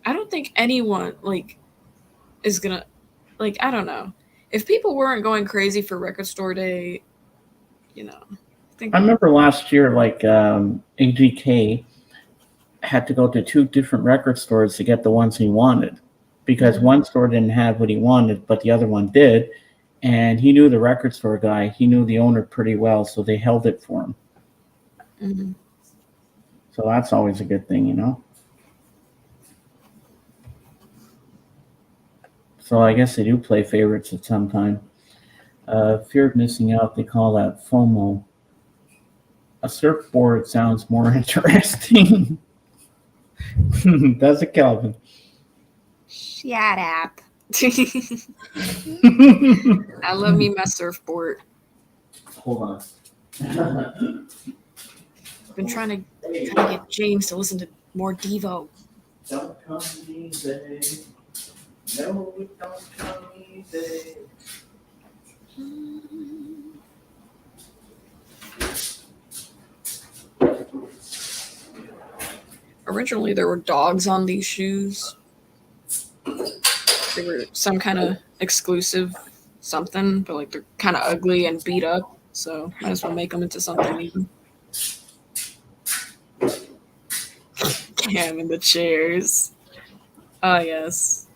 I don't think anyone, is gonna, I don't know. If people weren't going crazy for record store day, I remember last year, AGK had to go to 2 different record stores to get the ones he wanted, because one store didn't have what he wanted, but the other one did. And he knew the record store guy. He knew the owner pretty well, so they held it for him. Mm-hmm. So that's always a good thing, So I guess they do play favorites at some time. Fear of missing out, they call that FOMO. A surfboard sounds more interesting. That's a Calvin. Shut up. I love me my surfboard. Hold on. I've been trying to get James to listen to more Devo. Don't come easy. No, it don't come easy. Originally, there were dogs on these shoes. They were some kind of exclusive something, but they're kind of ugly and beat up. So might as well make them into something new. Cam in the chairs. Ah, yes.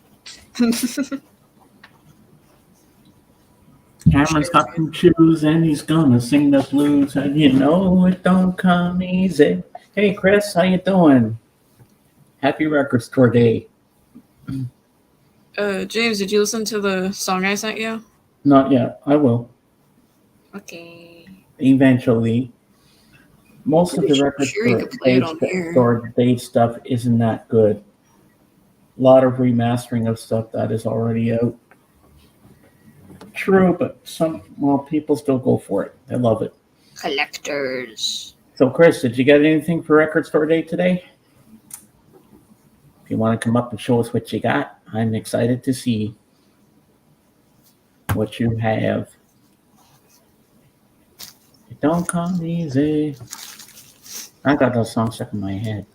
Cameron's got some shoes and he's gonna sing the blues, and it don't come easy. Hey Chris, how you doing? Happy record store day. James, did you listen to the song I sent you? Not yet. I will. Okay. Eventually. Most of the record store day stuff isn't that good. A lot of remastering of stuff that is already out. True, but people still go for it. They love it. Collectors. So, Chris, did you get anything for Record Store Day today? If you want to come up and show us what you got, I'm excited to see what you have. It don't come easy. I got those songs stuck in my head.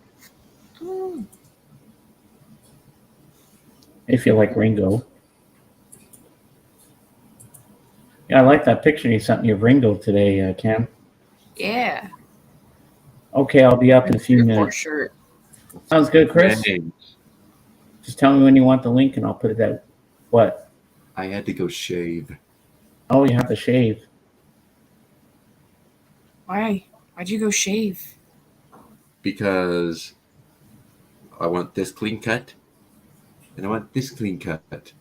If you like Ringo. Yeah, I like that picture you sent me of Ringo today, Cam. Yeah. Okay, I'll be up in a few Your minutes. shirt. Sounds good, Chris. Dang, Just tell me when you want the link, and I'll put it out. What? I had to go shave. Oh, you have to shave. Why? Why'd you go shave? Because I want this clean cut, and I want this clean cut.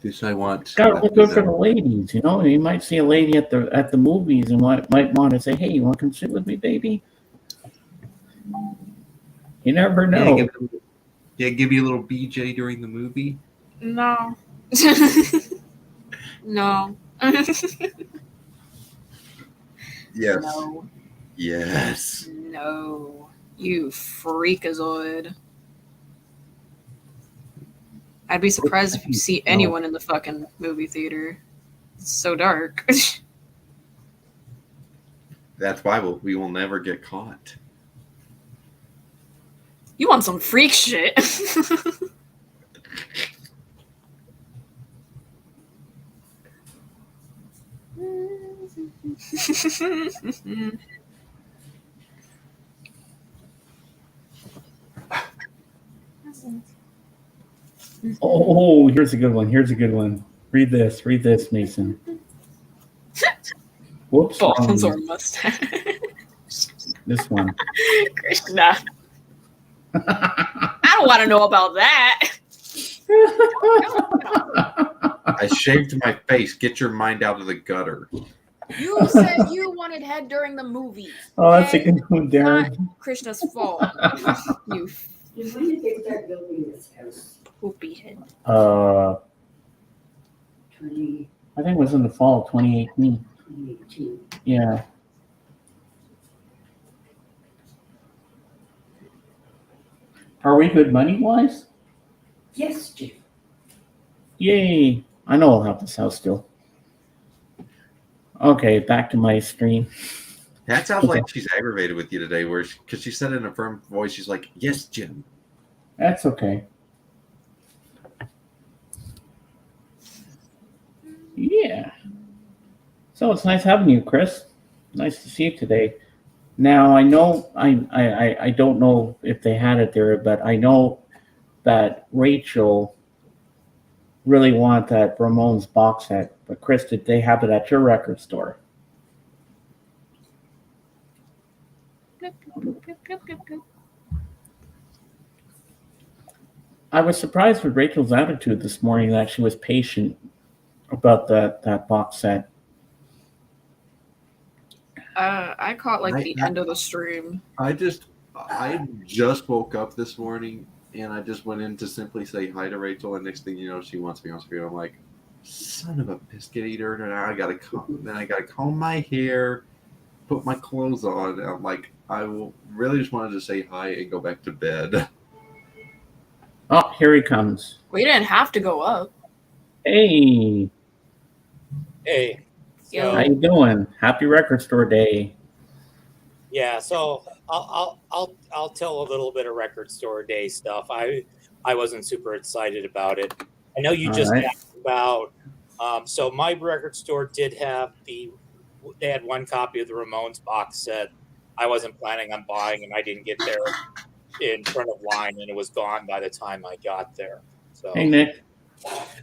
This I want. Gotta look good for you the know, ladies, you know. You might see a lady at the movies and might want to say, "Hey, you want to come sit with me, baby?" You never know. give me a little BJ during the movie. No. No. Yes. No. Yes. No. You freakazoid. I'd be surprised if you see anyone in the fucking movie theater. It's so dark. That's why we will never get caught. You want some freak shit. Oh, here's a good one. Here's a good one. Read this, Mason. Whoops. Balls or mustache. This one. Krishna. I don't want to know about that. I shaved my face. Get your mind out of the gutter. You said you wanted head during the movie. Oh, that's a Okay? good one, Darren. Krishna's fault. You And when did they start building this house? poopy head. 2018. I think it was in the fall of 2018. Yeah. Are we good money-wise? Yes, Jim. Yay. I know I'll have this house still. Okay, back to my stream. That sounds like she's aggravated with you today, because she said in a firm voice, she's like, "Yes, Jim." That's okay. Yeah. So it's nice having you, Chris. Nice to see you today. Now I know I don't know if they had it there, but I know that Rachel really wanted that Ramones box set. But Chris, did they have it at your record store? I was surprised with Rachel's attitude this morning that she was patient about that box set. I caught like the I- end of the stream. I just woke up this morning and I just went in to simply say hi to Rachel, and next thing you know, she wants me on screen. I'm like, son of a biscuit eater! And I gotta comb my hair, put my clothes on. And I'm like, really just wanted to say hi and go back to bed. Oh, here he comes. We didn't have to go up. Hey, Hey, Yeah. how you doing? Happy record store day. yeah. So I'll tell a little bit of record store day stuff. I wasn't super excited about it. I know you All just right. asked about. So my record store did have they had one copy of the Ramones box set. I wasn't planning on buying, and I didn't get there in front of line, and it was gone by the time I got there. So Hey, Nick.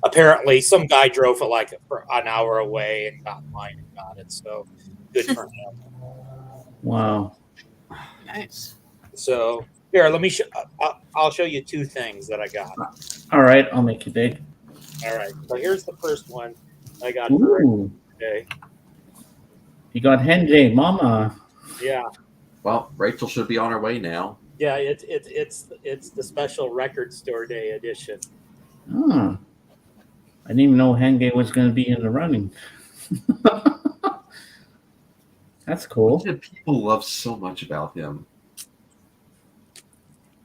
apparently, some guy drove it like an hour away and got mine and got it. So good for him. Wow. Nice. So here, let me. I'll show you two things that I got. All right, I'll make you big. All right. So here's the first one I got for Ooh, today. you got Henjay, Mama. Yeah, Well, Rachel should be on her way now. yeah. It's the special record store day edition. Oh, I didn't even know Henjay was going to be in the running. That's cool. What did people love so much about him?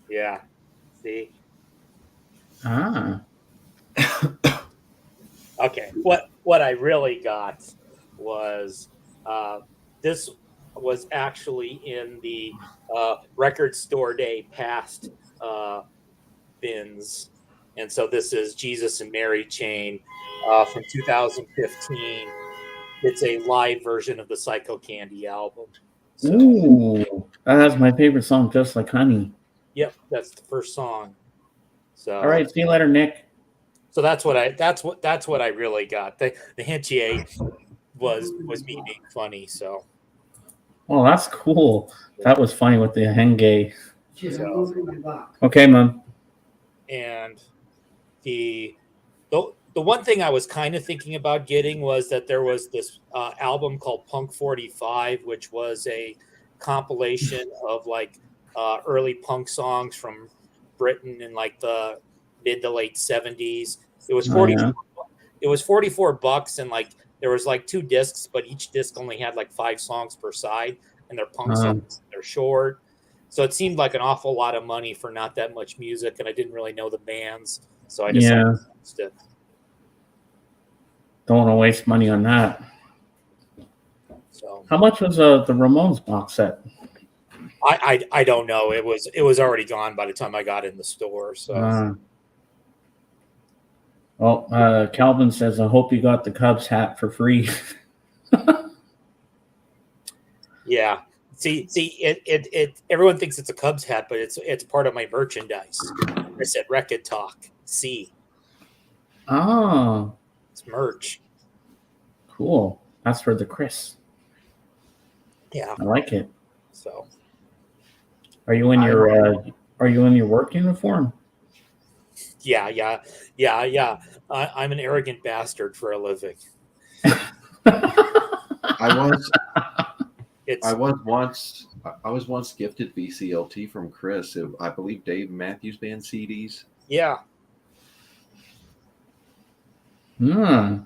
Yeah. See. Ah, Okay. What I really got was this was actually in the record store day past bins, and so this is Jesus and Mary Chain from 2015. It's a live version of the Psycho Candy album. So, Ooh, that's my favorite song, Just Like Honey. yep, that's the first song. So All right, see you later, Nick. So that's what I really got. The Hinchier was me being funny. So Oh, that's cool. That was funny with the Henge. Jim, So- open the box. Okay, Mom. and the one thing I was kind of thinking about getting was that there was this album called Punk 45, which was a compilation of like early punk songs from Britain in like the mid to late 70s. It was Oh, 40 yeah. It was $44 and like there was like 2 discs, but each disc only had like 5 songs per side and they're punk songs, they're short. So it seemed like an awful lot of money for not that much music, and I didn't really know the bands, so I decided Yeah, against it. don't want to waste money on that. So How much was the Ramones box set? I don't know. It was already gone by the time I got in the store. So Well, Calvin says, I hope you got the Cubs hat for free. yeah. See, it everyone thinks it's a Cubs hat, but it's part of my merchandise. I said Record Talk. See, Oh, it's merch. cool. That's for the Chris. Yeah. I like it. So Are you in your work uniform? yeah. I'm an arrogant bastard for a living. I was once gifted VCLT from Chris. I believe Dave Matthews Band CDs. Yeah. Hmm.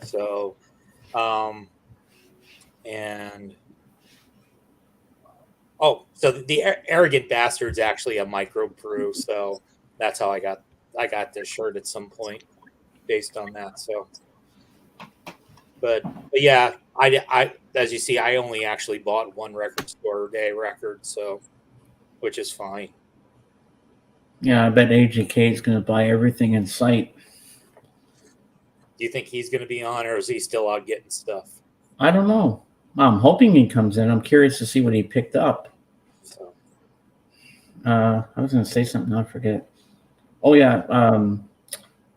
So, and so the arrogant bastard's actually a microbrew. So that's how I got this shirt at some point based on that. So, but yeah, I as you see, I only actually bought one record store day record, so which is fine. Yeah, I bet AGK is going to buy everything in sight. Do you think he's going to be on, or is he still out getting stuff? I don't know. I'm hoping he comes in. I'm curious to see what he picked up. So, I was going to say something. I forget. Oh, yeah.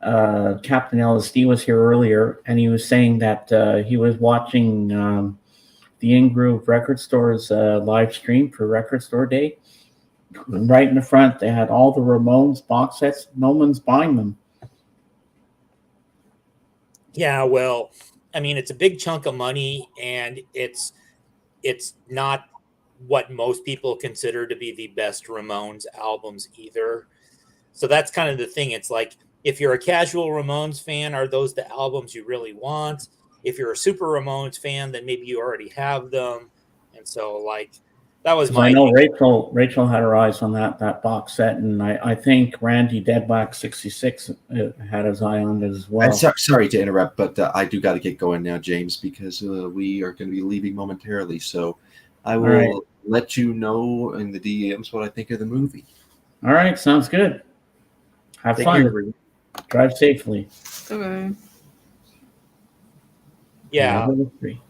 Captain LSD was here earlier, and he was saying that he was watching the In-Groove Record Store's live stream for Record Store Day. Right in the front, they had all the Ramones box sets. No one's buying them. yeah, well, I mean, it's a big chunk of money, and it's not what most people consider to be the best Ramones albums either. So that's kind of the thing. It's like, if you're a casual Ramones fan, are those the albums you really want? If you're a super Ramones fan, then maybe you already have them. And so, like, that was my. I know Rachel had her eyes on that box set, and I think Randy Deadback 66 had his eye on it as well. Sorry to interrupt, but I do got to get going now, James, because we are going to be leaving momentarily. So I will let you know in the DMs what I think of the movie. All right, sounds good. Have Take fun. care, everyone. Drive safely. Okay. Yeah, Level 3.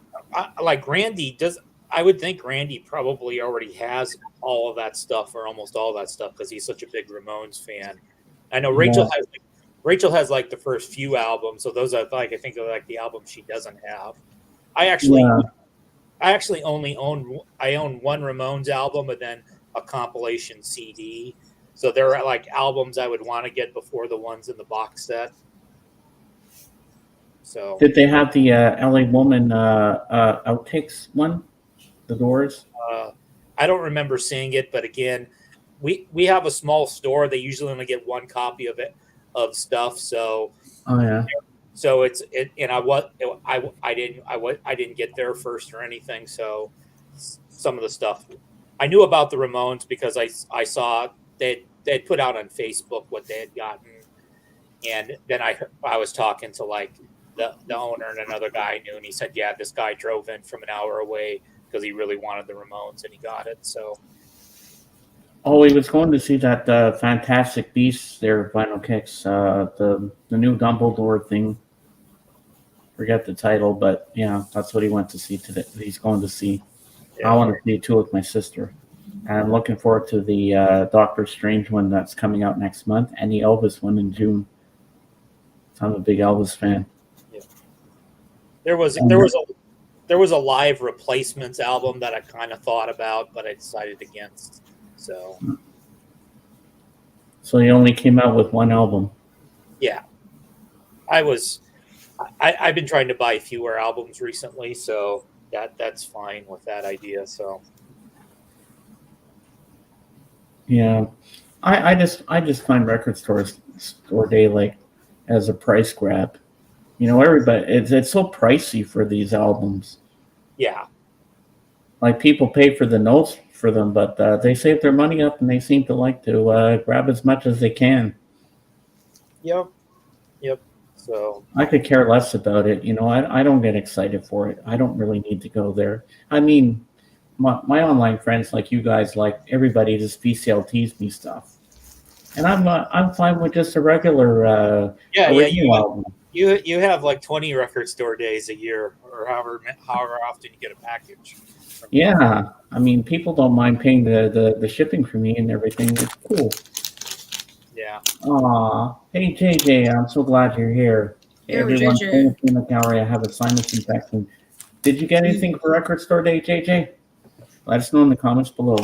like Randy does. I would think Randy probably already has all of that stuff, or almost all that stuff, because he's such a big Ramones fan. I know Rachel has like the first few albums, so those are like, I think are like the albums she doesn't have. I actually only own one Ramones album and then a compilation CD. So there are like albums I would want to get before the ones in the box set. So Did they have the LA Woman outtakes one? The Doors? I don't remember seeing it, but again, we have a small store. They usually only get one copy of stuff. So Oh yeah. so and I didn't get there first or anything. So some of the stuff I knew about the Ramones because I saw they had put out on Facebook what they had gotten, and then I was talking to like the owner and another guy I knew, and he said, yeah, this guy drove in from an hour away because he really wanted the Ramones and he got it. So Oh, he was going to see that Fantastic Beasts, their vinyl kicks, the new Dumbledore thing. Forget the title, but yeah, that's what he went to see today. He's going to see. I want to see it too with my sister. And I'm looking forward to the Doctor Strange one that's coming out next month and the Elvis one in June. So I'm a big Elvis fan. There was a live replacements album that I kind of thought about, but I decided against. So he only came out with one album. yeah, I've been trying to buy fewer albums recently, so that's fine with that idea. So Yeah, I just find record store day like as a price grab. You know, everybody it's so pricey for these albums. yeah, Like people pay for the notes for them, but they save their money up and they seem to like to grab as much as they can. yep. So I could care less about it. You know, I don't get excited for it. I don't really need to go there. I mean, my online friends like you guys, like everybody just PCLTs me stuff. And I'm fine with just a regular original album. You have like 20 record store days a year, or however often you get a package. Yeah. I mean, people don't mind paying the shipping for me and everything. It's cool. Yeah. Aw. Hey JJ, I'm so glad you're here. Hey, Everyone JJ. in the gallery, I have a sinus infection. Did you get anything for record store day, JJ? Let us know in the comments below.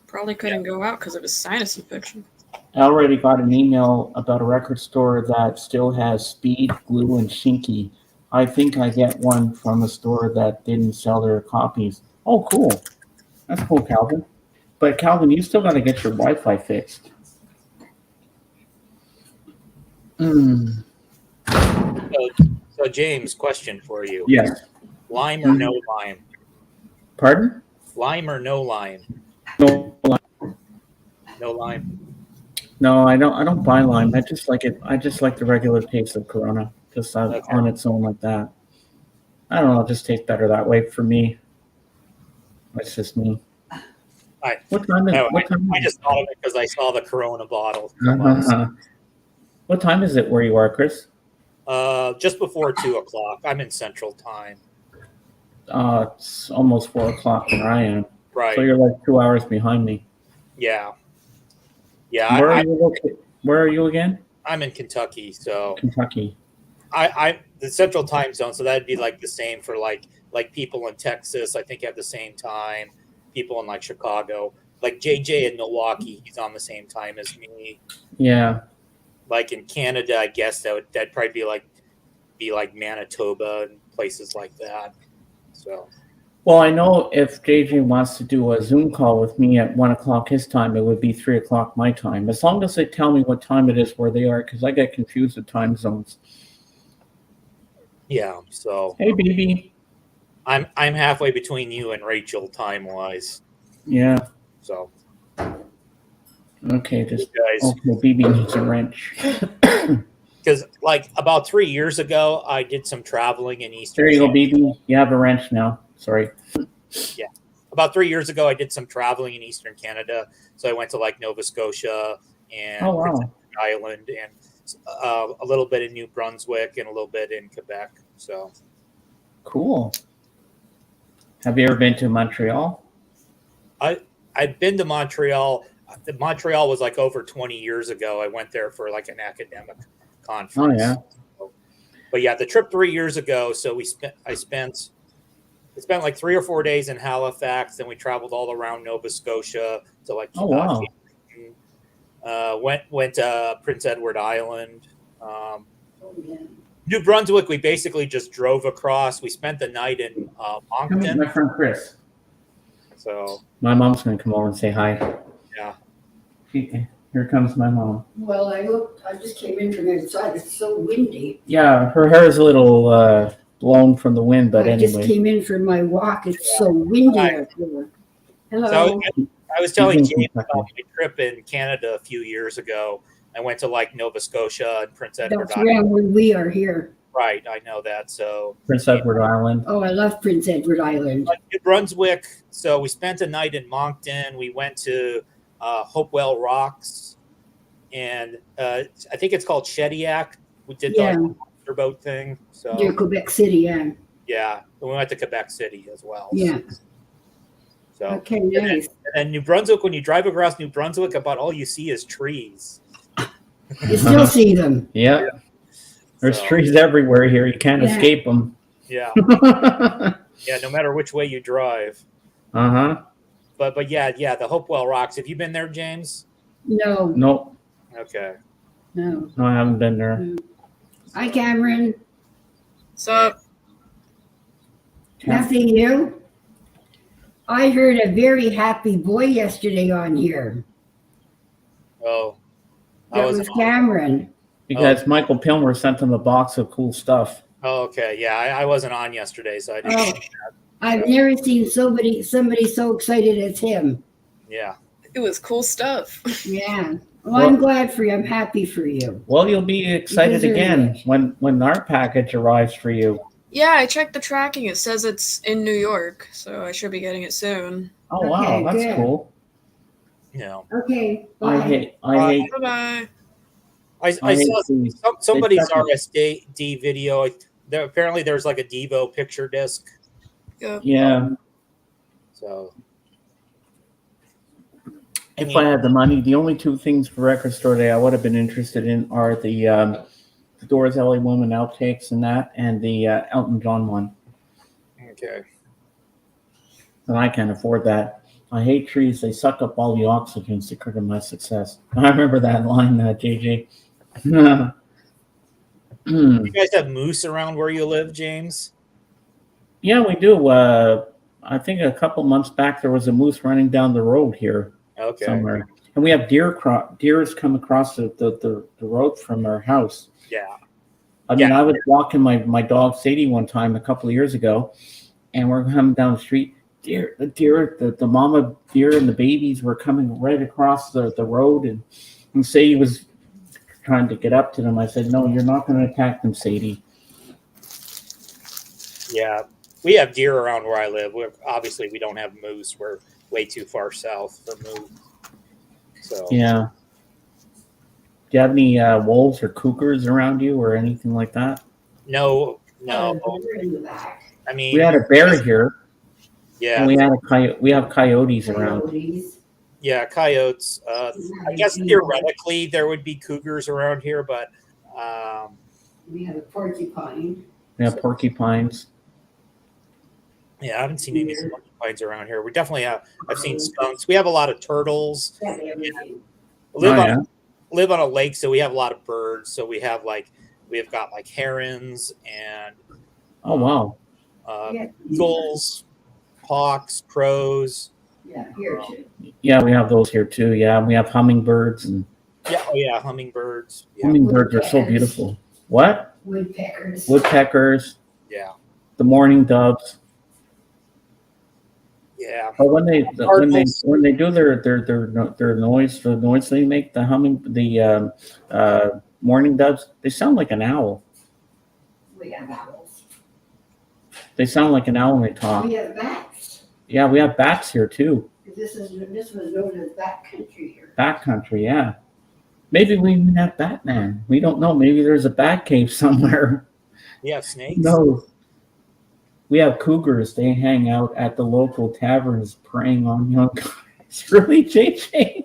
Probably couldn't go out because of his sinus infection. I already got an email about a record store that still has Speed, Glue, and Shinky. I think I get one from a store that didn't sell their copies. Oh, cool. That's cool, Calvin. But Calvin, you still got to get your Wi-Fi fixed. So James, question for you: Yes. lime or no lime? Pardon? Lime or no lime? No, No lime. no, I don't buy lime. I just like it. I just like the regular taste of Corona, just Okay. on its own like that. I don't know. It just tastes better that way for me. That's just me. Alright. What time is No, what time? I just thought of it because I saw the Corona bottle. What time is it where you are, Chris? Just before 2:00. I'm in Central Time. It's almost 4 o'clock where I am. Right. So you're like 2 hours behind me. Yeah. Yeah. Where are you located? Where are you again? I'm in Kentucky, so Kentucky. I the Central Time zone, so that'd be like the same for like people in Texas. I think have the same time. People in like Chicago, like JJ in Milwaukee, he's on the same time as me. Yeah. Like in Canada, I guess that'd probably be like Manitoba and places like that. So Well, I know if JJ wants to do a Zoom call with me at 1 o'clock his time, it would be 3 o'clock my time. As long as they tell me what time it is where they are, because I get confused with time zones. yeah, so Hey, BB. I'm halfway between you and Rachel time wise. Yeah. So Okay. Just guys, okay. BB needs a wrench. because like about 3 years ago, I did some traveling in Eastern. There you go, Canada. BB. You have a wrench now. Sorry. About 3 years ago, I did some traveling in Eastern Canada. So I went to like Nova Scotia and Oh, Prince wow. Edward Island and a little bit in New Brunswick and a little bit in Quebec. So Cool. Have you ever been to Montreal? I've been to Montreal. Montreal was like over 20 years ago. I went there for like an academic conference. Oh, yeah. But yeah, the trip 3 years ago. So I spent like 3 or 4 days in Halifax. Then we traveled all around Nova Scotia to like Oh, wow. went to Prince Edward Island. Oh, yeah. New Brunswick, we basically just drove across. We spent the night in Come meet Moncton. my friend Chris. So My mom's going to come over and say hi. yeah, Here comes my mom. Well, I just came in from outside. It's so windy. Yeah, her hair is a little blown from the wind, but I just anyway. came in for my walk. It's so windy out there. Hello. so I was telling She's in James Kentucky. about my trip in Canada a few years ago. I went to like Nova Scotia and Prince Edward That's Island. around where we are here. Right, I know that. So Prince Edward Island. Oh, I love Prince Edward Island. New Brunswick. So we spent a night in Moncton. We went to Hopewell Rocks, and I think it's called Shediac. We did Yeah. the motorboat thing. So Near Quebec City, yeah. Yeah, we went to Quebec City as well. Yeah. So Okay, nice. and New Brunswick, when you drive across New Brunswick, about all you see is trees. You still see them. Yeah. There's So, trees everywhere here. You can't Yeah. escape them. Yeah, Uh yeah. No matter which way you drive, huh. but yeah, the Hopewell Rocks. Have you been there, James? No, Nope. Okay. no. No, I haven't been there. Hi, Cameron. So Nothing new? I heard a very happy boy yesterday on here. Oh, I That was. was Cameron. Because Michael Pilmer sent him a box of cool stuff. Oh, okay. Yeah, I wasn't on yesterday, so I didn't. Oh, I've never seen somebody so excited as him. Yeah. it was cool stuff. Yeah. Well, I'm glad for you. I'm happy for you. Well, you'll be excited deserve again it. when our package arrives for you. Yeah, I checked the tracking. It says it's in New York, so I should be getting it soon. Oh wow, Okay, that's good. cool. Yeah. Okay. I Bye. hate Bye I bye. I saw hate these. somebody's They- RSD video. Apparently, there's like a Devo picture disc. Yep. Yeah. So If I had the money, the only two things for Record Store Day I would have been interested in are the Doors LA Woman outtakes and that, and the Elton John one. okay. And I can't afford that. I hate trees. They suck up all the oxygen, secret of my success. I remember that line, JJ. You guys have moose around where you live, James? Yeah, we do. I think a couple months back there was a moose running down the road here Okay. somewhere, and we have deers come across the road from our house. Yeah. I mean, Yeah. I was walking my dog Sadie one time a couple of years ago, and we're coming down the street. The mama deer and the babies were coming right across the road, and Sadie was trying to get up to them. I said, "No, you're not going to attack them, Sadie." Yeah. We have deer around where I live. Obviously, we don't have moose. We're way too far south for moose. So Yeah. Do you have any wolves or cougars around you or anything like that? no. They're in the back. I mean, We had a bear here, yeah, and we had a coyote. We have coyotes around. Coyotes. yeah, coyotes. I guess theoretically there would be cougars around here, but We have a porcupine. We have porcupines. yeah, I haven't seen any porcupines around here. We definitely have. I've seen skunks. We have a lot of turtles. Yeah, everything. Live on a lake, so we have a lot of birds. So we have got like herons and Oh wow. Yeah. eagles, hawks, crows. Yeah, here too. Yeah, we have those here too. Yeah, we have hummingbirds, and Yeah, hummingbirds. Yeah, hummingbirds are so beautiful. What? Woodpeckers. Woodpeckers, yeah, the mourning doves. yeah. But when they Cardinals. when they do their noise, the noise they make, the mourning doves, they sound like an owl. We have owls. They sound like an owl when they talk. We have bats. Yeah, we have bats here too. This was known as bat country here. Bat country, yeah. Maybe we even have Batman. We don't know. Maybe there's a bat cave somewhere. We have snakes. No. We have cougars. They hang out at the local taverns preying on young guys. Really, JJ?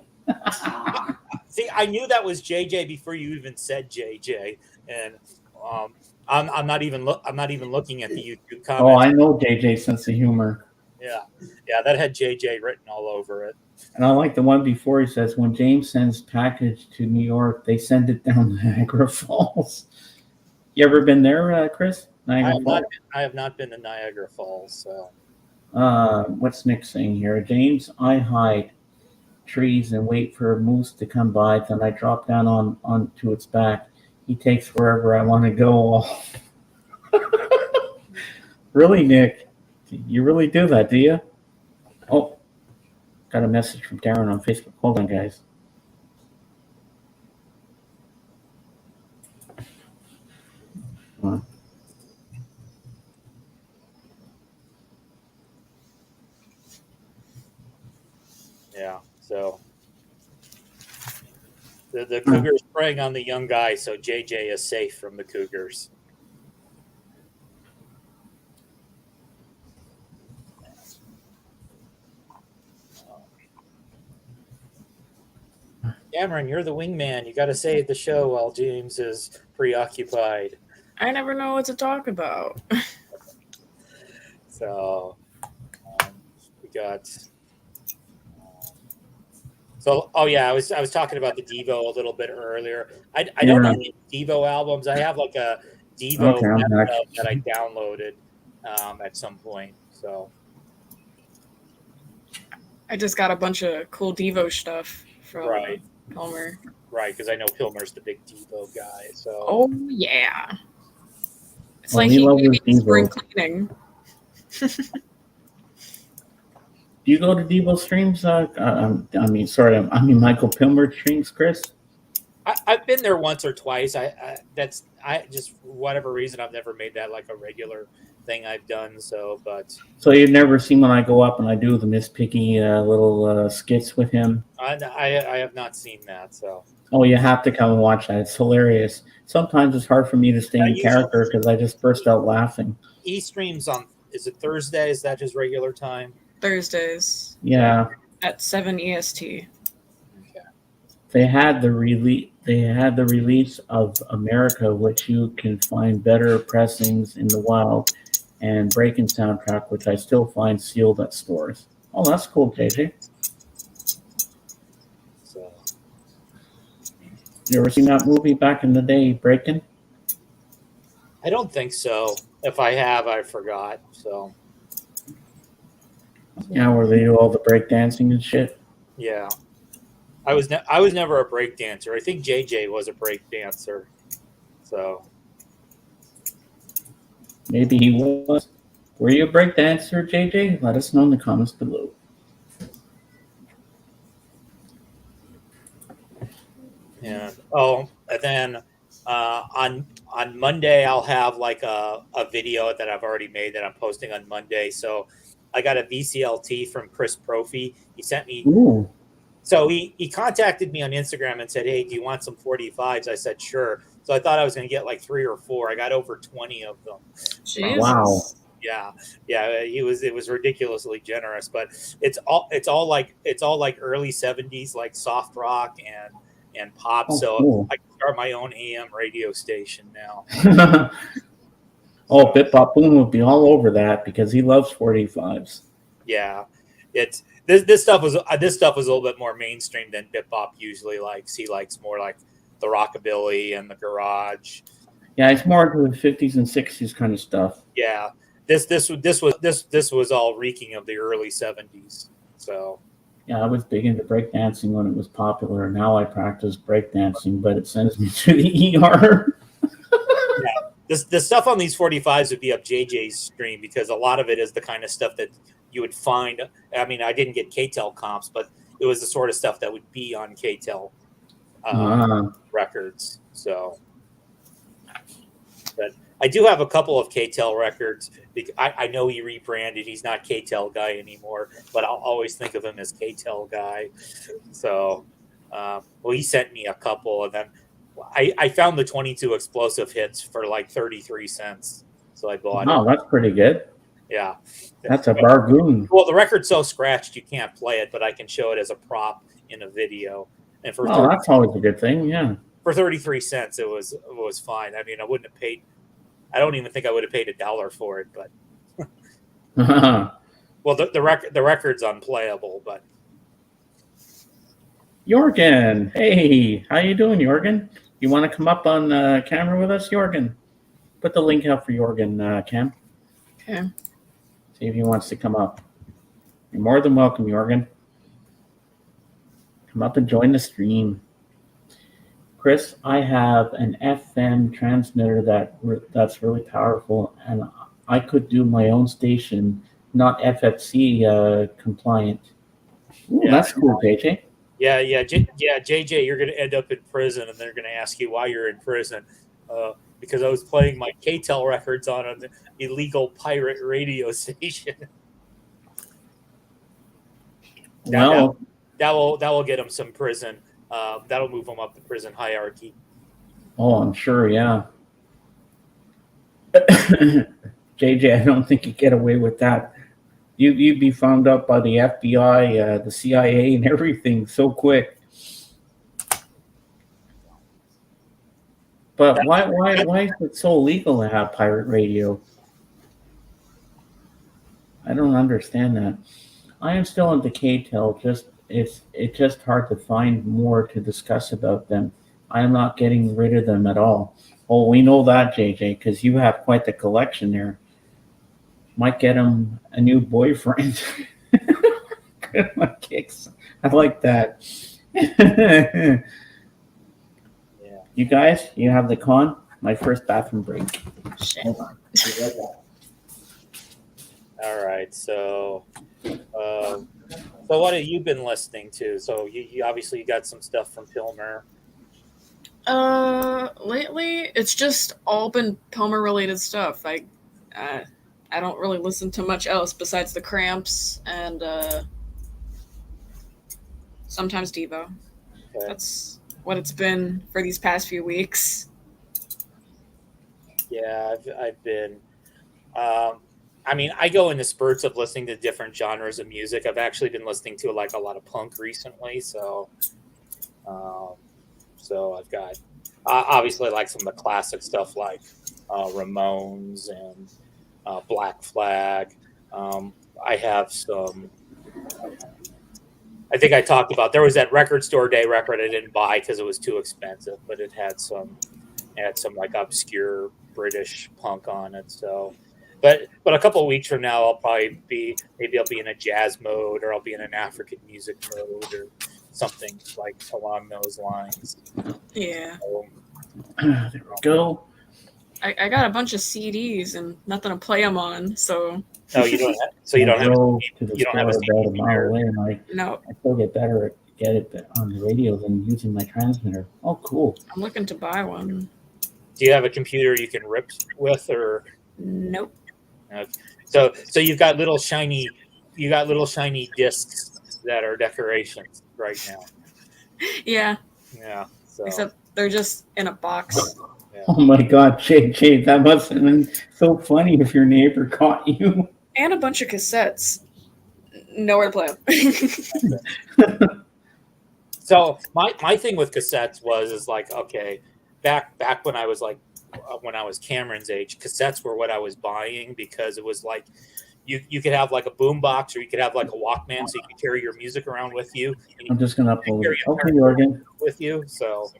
See, I knew that was JJ before you even said JJ, and I'm not even looking at the YouTube comments. Oh, I know JJ's sense of humor. Yeah, that had JJ written all over it. And I like the one before. He says, when James sends package to New York, they send it down Niagara Falls. You ever been there, Chris? Niagara Falls? I have not been to Niagara Falls. So What's Nick saying here? James, I hide trees and wait for a moose to come by. Then I drop down onto its back. He takes wherever I want to go. Really, Nick? You really do that, do you? Oh, got a message from Darren on Facebook. Hold on, guys. Hold on. yeah, so the cougars preying on the young guy, so JJ is safe from the cougars. Cameron, you're the wingman. You got to save the show while James is preoccupied. I never know what to talk about. So we got. So oh yeah, I was talking about the Devo a little bit earlier. I don't Yeah. have any Devo albums. I have like a Devo Okay, I'm back. that I downloaded at some point. So I just got a bunch of cool Devo stuff from right, Palmer. right, because I know Pilmer's the big Devo guy. So Oh yeah. It's Well, like he he loves gave me his spring Devo. cleaning. Do you go to Devo streams? I mean Michael Pilmer streams, Chris. I've been there once or twice. I just for whatever reason I've never made that like a regular thing I've done. So, but So you've never seen when I go up and I do the Miss Piggy little skits with him? I have not seen that. So Oh, you have to come and watch that. It's hilarious. Sometimes it's hard for me to stay in usually- character because I just burst out laughing. he streams on. Is it Thursday? Is that his regular time? Thursdays Yeah, at 7 EST. Okay. they had the release of America, which you can find better pressings in the wild, and Breaking soundtrack, which I still find sealed at stores. Oh, that's cool, JJ. So You ever seen that movie back in the day, Breaking? I don't think so. If I have, I forgot. So Yeah, where they do all the break dancing and shit. yeah, I was never a break dancer. I think JJ was a break dancer. So Maybe he was. Were you a break dancer, JJ? Let us know in the comments below. yeah. Oh, and then on Monday I'll have like a video that I've already made that I'm posting on Monday. So I got a VCLT from Chris Profi. He sent me. Ooh. So he contacted me on Instagram and said, "Hey, do you want some 45s?" I said, "Sure." So I thought I was going to get like 3 or 4. I got over 20 of them. Jesus. Wow. Yeah, it was ridiculously generous, but it's all like early 70s like soft rock and pop. Oh, So cool. I can start my own AM radio station now. Oh, Bip Bop Boom would be all over that because he loves 45s. Yeah, it's this stuff was a little bit more mainstream than Bip Bop usually likes. He likes more like the rockabilly and the garage. Yeah, it's more into the 50s and 60s kind of stuff. Yeah, this was all reeking of the early 70s. So Yeah, I was big into breakdancing when it was popular. Now I practice breakdancing, but it sends me to the ER. the stuff on these 45s would be up JJ's stream because a lot of it is the kind of stuff that you would find. I mean, I didn't get KTEL comps, but it was the sort of stuff that would be on KTEL records. So, but I do have a couple of KTEL records. I know he rebranded. He's not KTEL guy anymore, but I'll always think of him as KTEL guy. So, well, he sent me a couple, and then I found the 22 explosive hits for like 33 cents. So I bought Wow, it. that's pretty good. Yeah. That's a bargain. Well, the record's so scratched you can't play it, but I can show it as a prop in a video. And for Oh, that's always a good thing. Yeah. for 33 cents, it was fine. I mean, I wouldn't have paid. I don't even think I would have paid $1 for it, but well, the record's unplayable. But Jorgen, hey, how you doing, Jorgen? You want to come up on camera with us, Jorgen? Put the link out for Jorgen, Cam. Okay. See if he wants to come up. You're more than welcome, Jorgen. Come up and join the stream. Chris, I have an FM transmitter that's really powerful, and I could do my own station, not FFC compliant. Ooh, Yeah. that's cool, JJ. yeah, JJ, you're going to end up in prison, and they're going to ask you why you're in prison. Because I was playing my KTEL records on an illegal pirate radio station. Well, That will get him some prison. That'll move him up the prison hierarchy. oh, I'm sure, yeah. JJ, I don't think you get away with that. You'd be found out by the FBI, the CIA, and everything so quick. But why is it so illegal to have pirate radio? I don't understand that. I am still into K-Tel. It's just hard to find more to discuss about them. I am not getting rid of them at all. Oh, we know that, JJ, because you have quite the collection there. Might get him a new boyfriend. My kicks. I like that. Yeah. You guys, you have the con. My first bathroom break. Shit. Hold on. Be right back. All right. So what have you been listening to? So you obviously got some stuff from Pilmer. Lately it's just all been Pilmer related stuff. I don't really listen to much else besides the Cramps and sometimes Devo. Okay. That's what it's been for these past few weeks. Yeah, I've been. I mean, I go into spurts of listening to different genres of music. I've actually been listening to like a lot of punk recently, so I've got obviously like some of the classic stuff like Ramones and Black Flag. I have some. I think I talked about there was that Record Store Day record I didn't buy because it was too expensive, but it had some like obscure British punk on it. So, but a couple of weeks from now, I'll probably I'll be in a jazz mode, or I'll be in an African music mode, or something like along those lines. Yeah. So, There we go. I got a bunch of CDs and nothing to play them on, so no, you don't. You don't have. Go to the you don't have a store about a CD mile player. away, and no, I still get better at get it on the radio than using my transmitter. Oh, cool. I'm looking to buy one. Do you have a computer you can rip with, or Nope. so you've got little shiny discs that are decorations right now. Yeah, Yeah. So except they're just in a box. Oh my God, JJ, that must have been so funny if your neighbor caught you. And a bunch of cassettes. Nowhere to play them. So my thing with cassettes is like, okay, back when I was Cameron's age, cassettes were what I was buying because it was like you could have like a boom box or you could have like a Walkman so you could carry your music around with you. And you I'm just gonna upload carry it. your Okay, Jorgen. with you. So,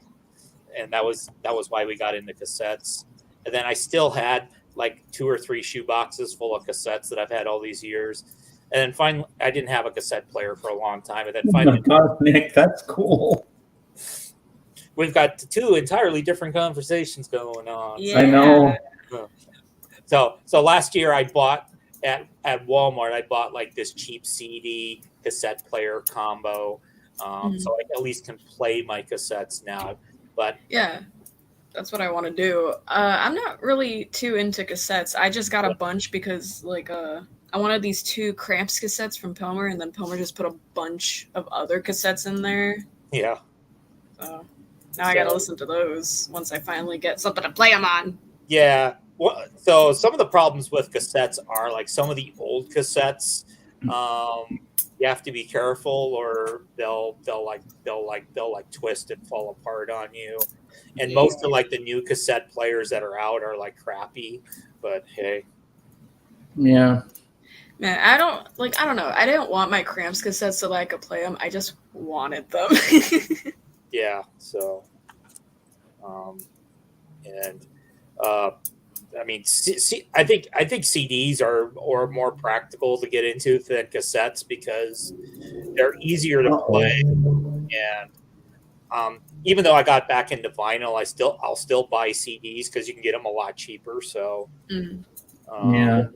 and that was why we got into cassettes. And then I still had like 2 or 3 shoe boxes full of cassettes that I've had all these years. And then finally, I didn't have a cassette player for a long time. And then Oh my finally, God, Nick, that's cool. we've got 2 entirely different conversations going on. Yeah. I know. So last year I bought at Walmart, I bought like this cheap CD cassette player combo. So I at least can play my cassettes now. But Yeah, that's what I want to do. I'm not really too into cassettes. I just got a bunch because I wanted these 2 Cramps cassettes from Pilmer, and then Pilmer just put a bunch of other cassettes in there. yeah. So now I gotta listen to those once I finally get something to play them on. Yeah. Well, so some of the problems with cassettes are like some of the old cassettes. You have to be careful, or they'll twist and fall apart on you. And most of like the new cassette players that are out are like crappy. But hey, Yeah. Man, I don't know. I didn't want my Cramps cassettes so that I could play them. I just wanted them. yeah. So, I mean, I think CDs are more practical to get into than cassettes because they're easier to play. And even though I got back into vinyl, I'll still buy CDs because you can get them a lot cheaper. So Yeah.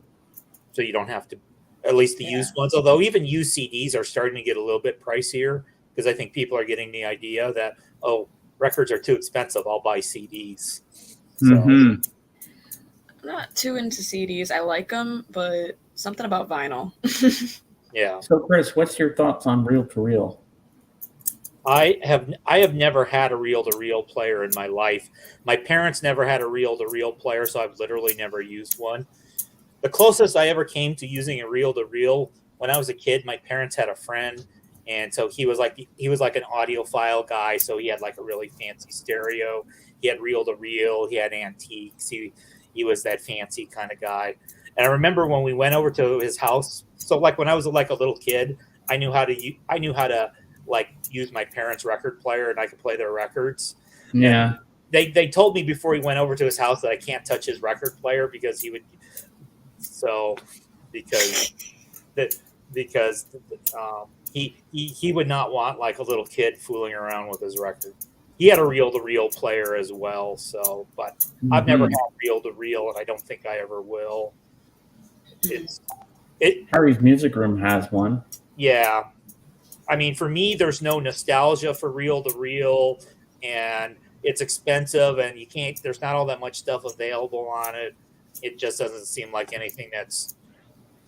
so you don't have to, at least the used ones. Although even used CDs are starting to get a little bit pricier because I think people are getting the idea that records are too expensive. I'll buy CDs. So. Mm-hmm. I'm not too into CDs. I like them, but something about vinyl. Yeah. So, Chris, what's your thoughts on reel-to-reel? I have never had a reel-to-reel player in my life. My parents never had a reel-to-reel player, so I've literally never used one. The closest I ever came to using a reel-to-reel when I was a kid, my parents had a friend, and so he was like an audiophile guy, so he had like a really fancy stereo. He had reel to reel. He had antiques. He was that fancy kind of guy. And I remember when we went over to his house. So like when I was like a little kid, I knew how to like use my parents' record player, and I could play their records. Yeah. They told me before we went over to his house that I can't touch his record player because he would. So because he would not want like a little kid fooling around with his record. He had a reel to reel player as well. So, but I've never had reel to reel, and I don't think I ever will. Harry's Music Room has one. Yeah. I mean, for me, there's no nostalgia for reel to reel, and it's expensive, and there's not all that much stuff available on it. It just doesn't seem like anything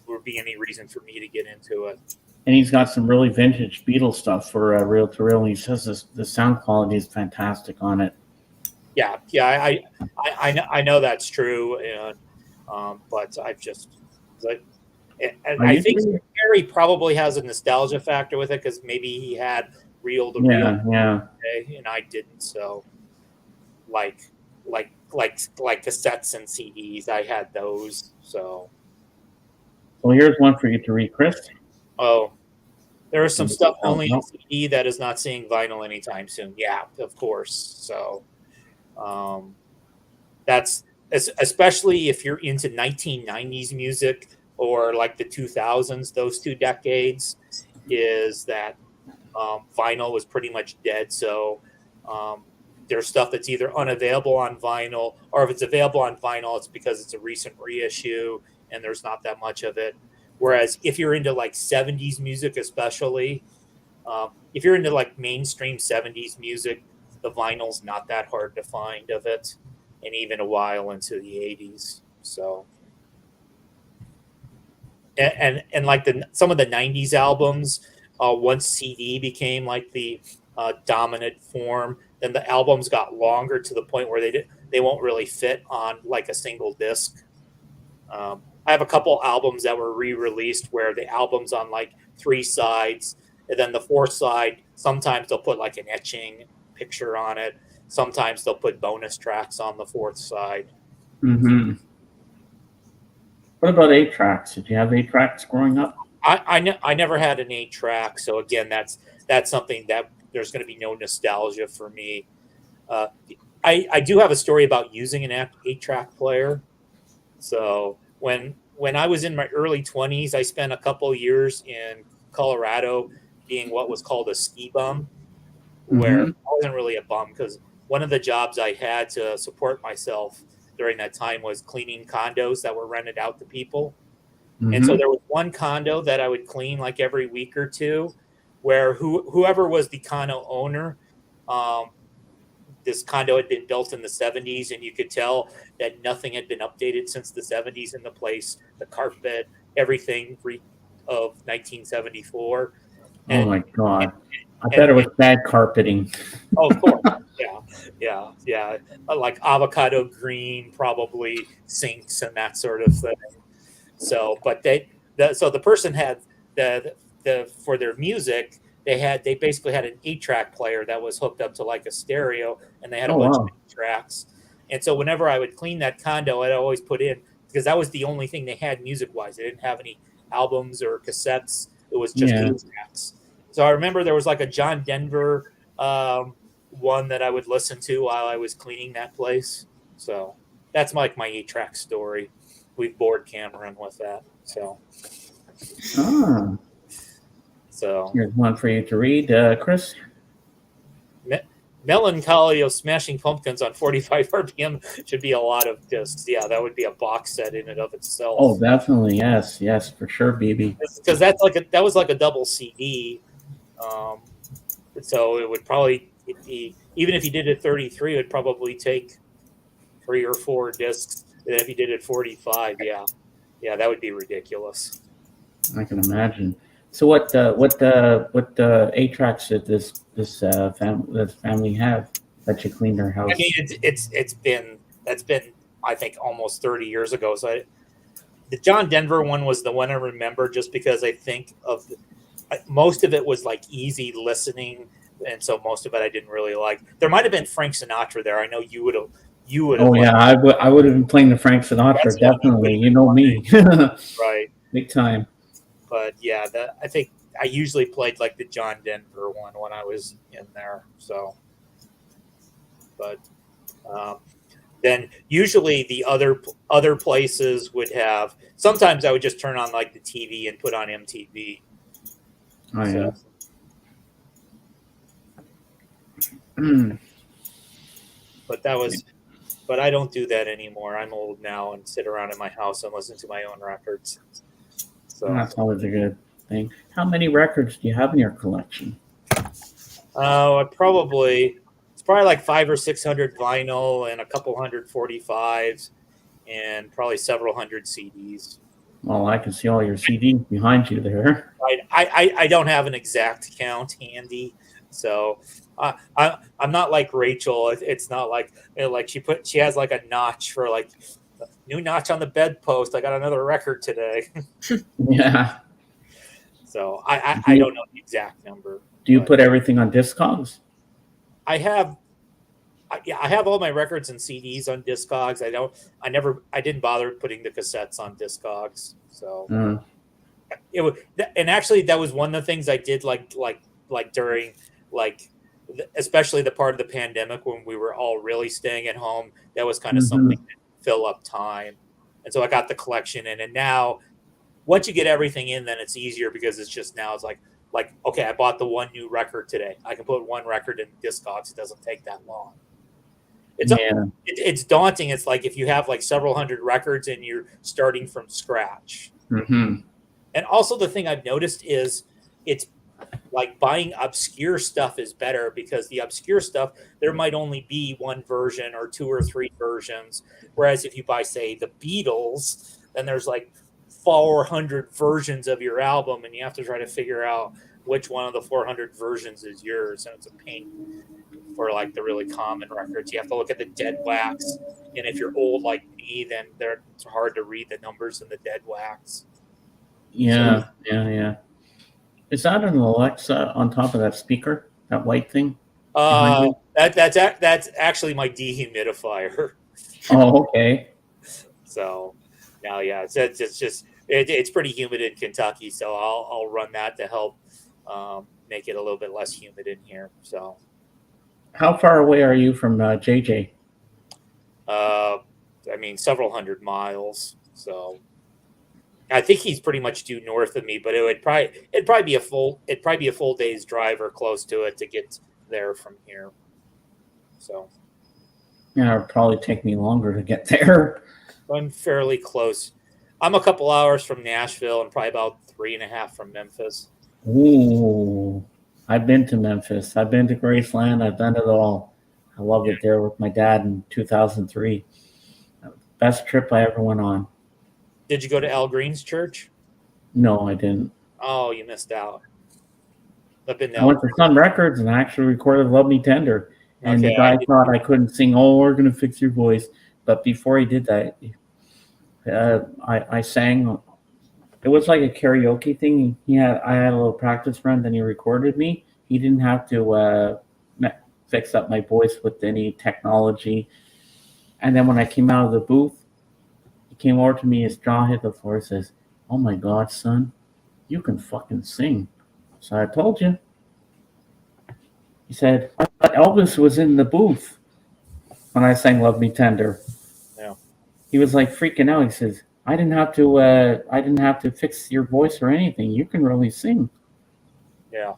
would be any reason for me to get into it. And he's got some really vintage Beatles stuff for reel to reel. And he says the sound quality is fantastic on it. Yeah. I know that's true, and but I've just like. I think Harry probably has a nostalgia factor with it because maybe he had reel to reel, and I didn't. So, like cassettes and CDs, I had those. So, well, here's one for you to read, Chris. Oh, there is some stuff only on CD that is not seeing vinyl anytime soon. Yeah, of course. So, that's especially if you're into 1990s music. Or like the 2000s, those two decades, is that vinyl was pretty much dead. So there's stuff that's either unavailable on vinyl, or if it's available on vinyl, it's because it's a recent reissue and there's not that much of it. Whereas if you're into like 70s music, especially, if you're into like mainstream 70s music, the vinyl's not that hard to find of it, and even a while into the 80s. So. And like some of the 90s albums, once CD became like the dominant form, then the albums got longer to the point where they won't really fit on like a single disc. I have a couple albums that were re-released where the album's on like 3 sides, and then the 4th side, sometimes they'll put like an etching picture on it. Sometimes they'll put bonus tracks on the 4th side. Mm-hmm. What about 8-tracks? Did you have 8-tracks growing up? I never had an 8-track, so again, that's something that there's going to be no nostalgia for me. I do have a story about using an 8-track player. So when I was in my early 20s, I spent a couple years in Colorado being what was called a ski bum, where I wasn't really a bum because one of the jobs I had to support myself during that time was cleaning condos that were rented out to people. And so there was one condo that I would clean like every week or two, where whoever was the condo owner, this condo had been built in the 70s, and you could tell that nothing had been updated since the 70s in the place. The carpet, everything of 1974. Oh my God. I bet it was bad carpeting. Oh, of course. Yeah. Like avocado green, probably sinks and that sort of thing. So, but so the person had for their music, they basically had an 8-track player that was hooked up to like a stereo, and they had a bunch of 8 tracks. And so whenever I would clean that condo, I'd always put in, because that was the only thing they had music wise. They didn't have any albums or cassettes. It was just 8 tracks. So I remember there was like a John Denver one that I would listen to while I was cleaning that place. So that's like my 8-track story. We've bored Cameron with that. So here's one for you to read, Chris. Melancholy of Smashing Pumpkins on 45 RPM should be a lot of discs. Yeah, that would be a box set in and of itself. Oh, definitely. Yes, for sure, BB. Because that was like a double CD. So it would probably even if you did it 33, it would probably take 3 or 4 discs. And if you did it 45, yeah, that would be ridiculous. I can imagine. So what 8-tracks did this family have that you cleaned their house? I mean, that's been I think almost 30 years ago. So the John Denver one was the one I remember just because I think of most of it was like easy listening and so most of it I didn't really like. There might have been Frank Sinatra there. I know you would have. Oh yeah, I would have been playing the Frank Sinatra, That's what you definitely. would've You know me, right. big time. But yeah, I think I usually played like the John Denver one when I was in there. So, but then usually the other places would have. Sometimes I would just turn on like the TV and put on MTV. Oh yeah. So, but that was. But I don't do that anymore. I'm old now and sit around in my house and listen to my own records. So That's always a good thing. How many records do you have in your collection? it's probably like 500 or 600 vinyl and a couple hundred 45s and probably several hundred CDs. Well, I can see all your CDs behind you there. I don't have an exact count handy, so I'm not like Rachel. It's not like like she has like a notch for like new notch on the bedpost. I got another record today. Yeah. So I don't know the exact number. Do you but put everything on Discogs? I have all my records and CDs on Discogs. I didn't bother putting the cassettes on Discogs. So and actually that was one of the things I did like during like especially the part of the pandemic when we were all really staying at home. That was kind of something to fill up time. And so I got the collection in, and now once you get everything in, then it's easier because it's just now it's like, okay, I bought the one new record today. I can put one record in Discogs. It doesn't take that long. It's daunting. It's like if you have like several hundred records and you're starting from scratch. Mm-hmm. And also the thing I've noticed is it's like buying obscure stuff is better because the obscure stuff, there might only be one version or two or three versions. Whereas if you buy, say, the Beatles, then there's like 400 versions of your album and you have to try to figure out which one of the 400 versions is yours. And it's a pain for like the really common records. You have to look at the dead wax. And if you're old like me, then it's hard to read the numbers in the dead wax. Yeah. Is that an Alexa on top of that speaker? That white thing? That's actually my dehumidifier. Oh, okay. So now, yeah, it's pretty humid in Kentucky, so I'll run that to help make it a little bit less humid in here. So, how far away are you from JJ? I mean, several hundred miles. So, I think he's pretty much due north of me, but it'd probably be a full day's drive or close to it to get there from here. So, Yeah, it'd probably take me longer to get there. I'm fairly close. I'm a couple hours from Nashville and probably about 3.5 from Memphis. Ooh, I've been to Memphis. I've been to Graceland. I've done it all. I loved it there with my dad in 2003. Best trip I ever went on. Did you go to Al Green's church? No, I didn't. Oh, you missed out. I went to Sun Records and actually recorded Love Me Tender. And the guy thought I couldn't sing, "Oh, we're going to fix your voice." But before he did that, I sang. It was like a karaoke thing. I had a little practice run, then he recorded me. He didn't have to fix up my voice with any technology. And then when I came out of the booth, he came over to me, his jaw hit the floor, says, "Oh my God, son, you can fucking sing." So I told you. He said, "I thought Elvis was in the booth when I sang Love Me Tender." Yeah. He was like freaking out. He says, I didn't have to fix your voice or anything. You can really sing." Yeah.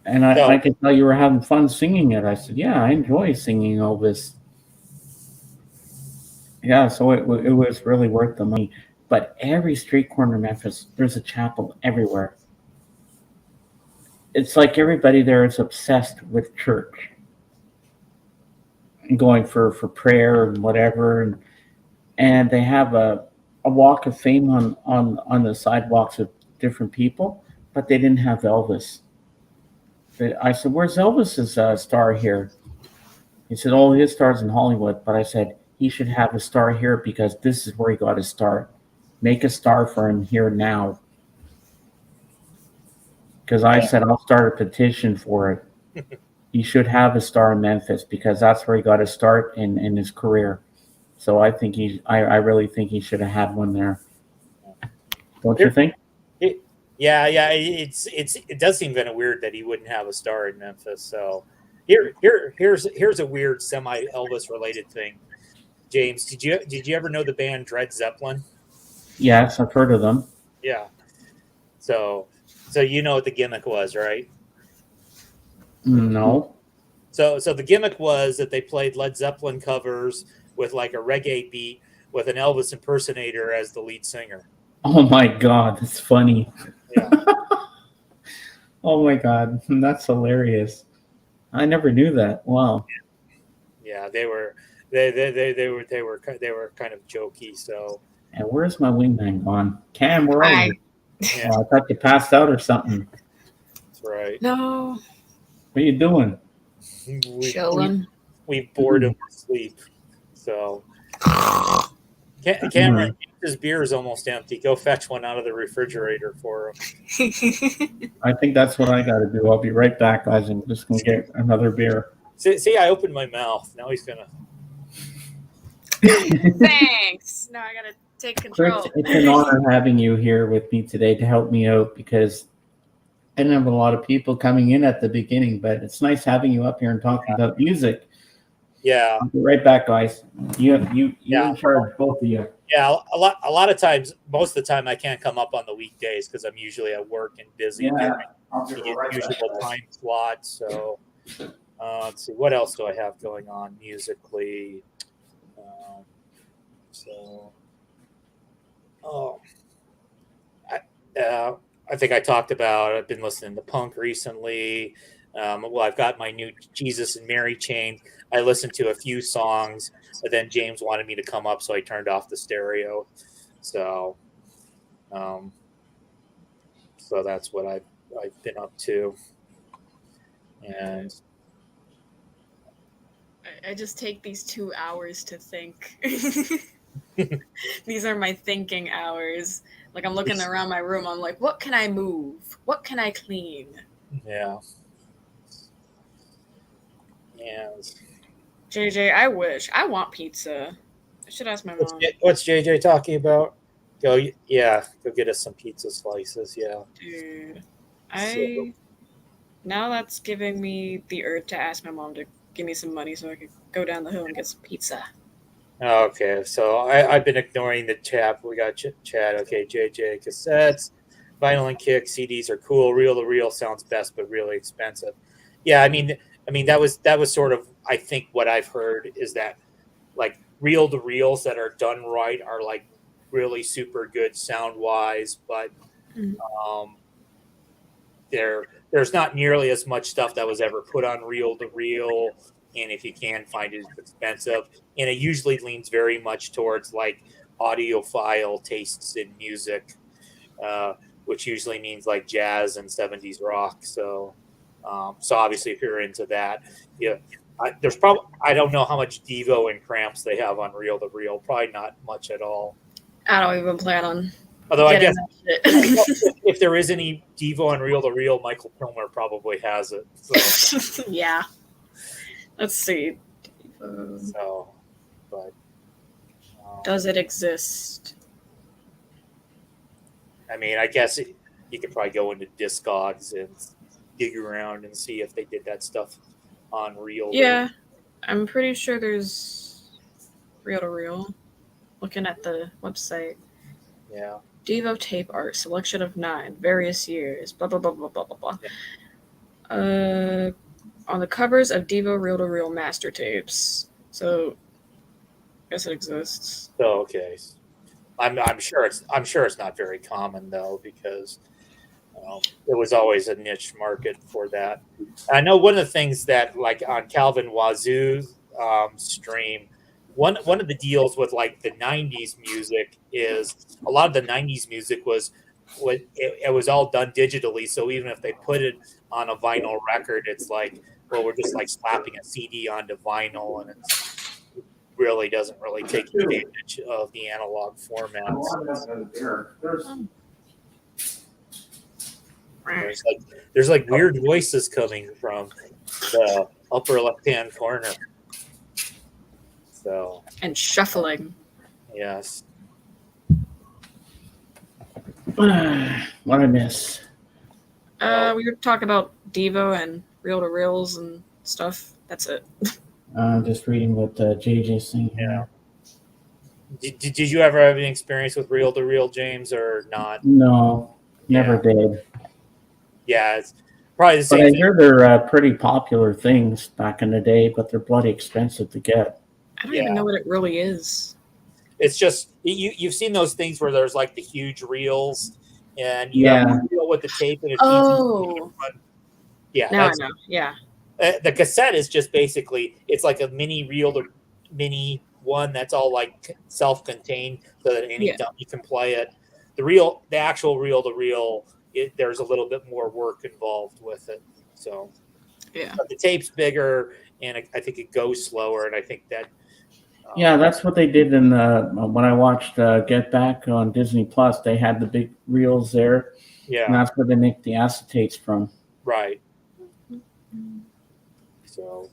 And I could tell you were having fun singing it. I said, "Yeah, I enjoy singing Elvis." Yeah, so it was really worth the money. But every street corner in Memphis, there's a chapel everywhere. It's like everybody there is obsessed with church and going for prayer and whatever. And they have a walk of fame on the sidewalks of different people, but they didn't have Elvis. I said, "Where's Elvis's star here?" He said, "Oh, his star's in Hollywood." But I said, he should have a star here because this is where he got his start. Make a star for him here now. Because I said, I'll start a petition for it. he should have a star in Memphis because that's where he got his start in his career. So I think I really think he should have had one there. Don't you think? Yeah. It does seem kind of weird that he wouldn't have a star in Memphis. So here's a weird semi Elvis related thing. James, did you ever know the band Dred Zeppelin? Yes, I've heard of them. Yeah. So you know what the gimmick was, right? No. So the gimmick was that they played Led Zeppelin covers with like a reggae beat with an Elvis impersonator as the lead singer. Oh my God, that's funny. Yeah. Oh my God, that's hilarious. I never knew that. Wow. Yeah, they were kind of jokey. So And where's my wingman gone? Cam, where are Hi. you? yeah, Oh, I thought you passed out or something. that's right. No, What are you doing? chilling. We bored him to sleep. So Cameron, his beer is almost empty. Go fetch one out of the refrigerator for him. I think that's what I got to do. I'll be right back, guys. I'm just going to get another beer. See, I opened my mouth. Now he's gonna. Thanks. Now I gotta take Chris, control. it's an honor having you here with me today to help me out because I didn't have a lot of people coming in at the beginning, but it's nice having you up here and talking about music. Yeah, I'll be right back, guys. You Yeah. in charge, both of you. yeah. A lot of times, most of the time, I can't come up on the weekdays because I'm usually at work and busy during I'll the usual time slot. So let's see, what else do I have going on musically? I think I talked about. I've been listening to punk recently. Well, I've got my new Jesus and Mary chain. I listened to a few songs, but then James wanted me to come up, so I turned off the stereo. So that's what I've been up to. And I just take these 2 hours to think. These are my thinking hours. Like I'm looking around my room. I'm like, what can I move? What can I clean? yeah. And JJ, I wish. I want pizza. I should ask my mom. what's JJ talking about? Go get us some pizza slices. Yeah. Dude, So- now that's giving me the urge to ask my mom to give me some money so I could go down the hill and get some pizza. Okay, so I've been ignoring the chat. We got chat. Okay, JJ cassettes, vinyl and kick CDs are cool. Reel to reel sounds best, but really expensive. Yeah, I mean that was sort of I think what I've heard is that like reel to reels that are done right are like really super good sound wise, but there's not nearly as much stuff that was ever put on reel to reel. And if you can find it, it's expensive. And it usually leans very much towards like audiophile tastes in music, which usually means like jazz and 70s rock. So obviously if you're into that, yeah, there's probably, I don't know how much Devo and Cramps they have on reel to reel. Probably not much at all. I don't even plan on. Although I getting guess that shit. if there is any Devo on reel to reel, Michael Kilmer probably has it. So. Yeah. Let's see. But Does it exist? I mean, I guess you could probably go into Discogs and dig around and see if they did that stuff on reel. Yeah. I'm pretty sure there's reel to reel. Looking at the website. Yeah. Devo tape art, selection of 9, various years, blah, blah, blah, blah, blah, blah, blah. On the covers of Devo reel-to-reel master tapes. So, I guess it exists. So okay, I'm sure it's not very common though because it was always a niche market for that. I know one of the things that like on Calvin Wazoo's stream, one of the deals with like the 90s music is a lot of the 90s music was it was all done digitally. So even if they put it on a vinyl record, it's like, well, we're just like slapping a CD onto vinyl, and it really doesn't really take advantage of the analog formats. There's like weird voices coming from the upper left-hand corner. So, And shuffling. yes. What I miss? We were talking about Devo and reel-to-reels and stuff. That's it. I'm just reading what JJ's saying here. Did you ever have any experience with reel-to-reel, James, or not? No, never Yeah. did. Yeah, it's probably the But same I thing. hear they're pretty popular things back in the day, but they're bloody expensive to get. I don't Yeah. even know what it really is. It's just you've seen those things where there's like the huge reels, and you have a reel with the tape and a Oh, yeah. now I That's, know. Yeah. the cassette is just basically it's like a mini reel to mini one that's all like self-contained, so that any Yeah. dummy can play it. The actual reel to reel, there's a little bit more work involved with it. So Yeah. but the tape's bigger, and I think it goes slower, and I think that. Yeah, that's what they did in when I watched Get Back on Disney Plus. They had the big reels there, and Yeah. that's where they make the acetates from. Right. So,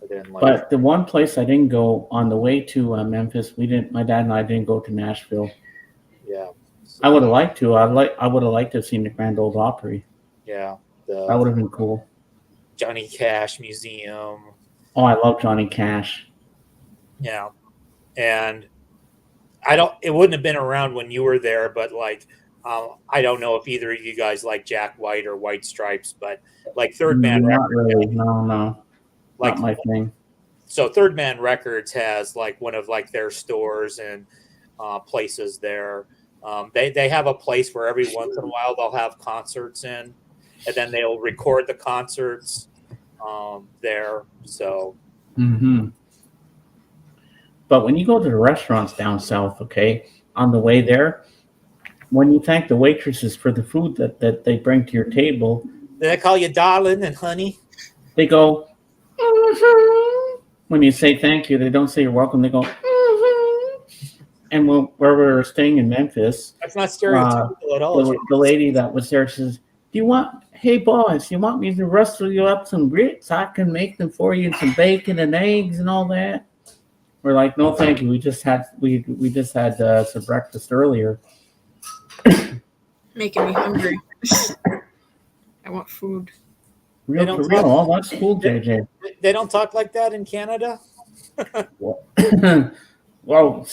then like, But the one place I didn't go on the way to Memphis, my dad and I didn't go to Nashville. yeah. So, I would have liked to. I would have liked to have seen the Grand Ole Opry. yeah. That The would have been cool. Johnny Cash Museum. Oh, I love Johnny Cash. Yeah. And it wouldn't have been around when you were there, but like, I don't know if either of you guys like Jack White or White Stripes, but like Third Man Not Records, really. No, like, not my thing. so Third Man Records has like one of like their stores and places there. They have a place where every once in a while they'll have concerts in, and then they'll record the concerts there. So Mm-hmm. But when you go to the restaurants down south, okay, on the way there, when you thank the waitresses for the food that they bring to your table, they call you darling and honey. they go, "Mhm." When you say thank you, they don't say you're welcome. They go, "Mhm." And where we were staying in Memphis, That's not stereotypical at all. the lady that was there says, hey boys, you want me to rustle you up some grits? I can make them for you and some bacon and eggs and all that. We're like, no, thank you. We just had some breakfast earlier. Making me hungry. I want food. Real don't to real. talk- Oh, that's cool, JJ. They don't talk like that in Canada. Well,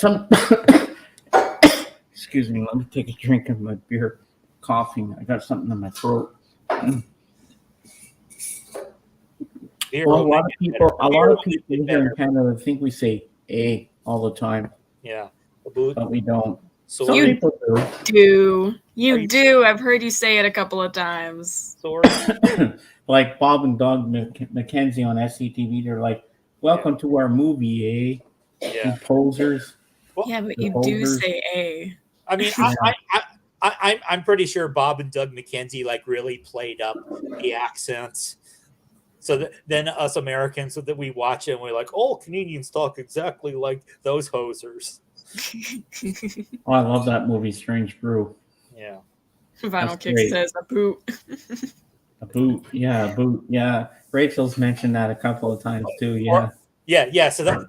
excuse me. Let me take a drink of my beer. Coughing. I got something in my throat. Beer Well, a will lot of make it people better. here better. in Canada think we say "a" all the time, Yeah. The boot. but we don't. So Some people do. You do. I've heard you say it a couple of times. Like Bob and Doug McKenzie on SCTV, they're like, "Welcome to our movie, eh? yeah. You posers." Yeah, but The you do holders. say A. I mean, I'm pretty sure Bob and Doug McKenzie like really played up the accents. So then us Americans, so that we watch it and we're like, oh, Canadians talk exactly like those hosers. Oh, I love that movie, Strange Brew. Yeah. Vinyl That's Kick great. says a boot. A boot, yeah, a boot, yeah. Rachel's mentioned that a couple of times too. Yeah, Yeah. So that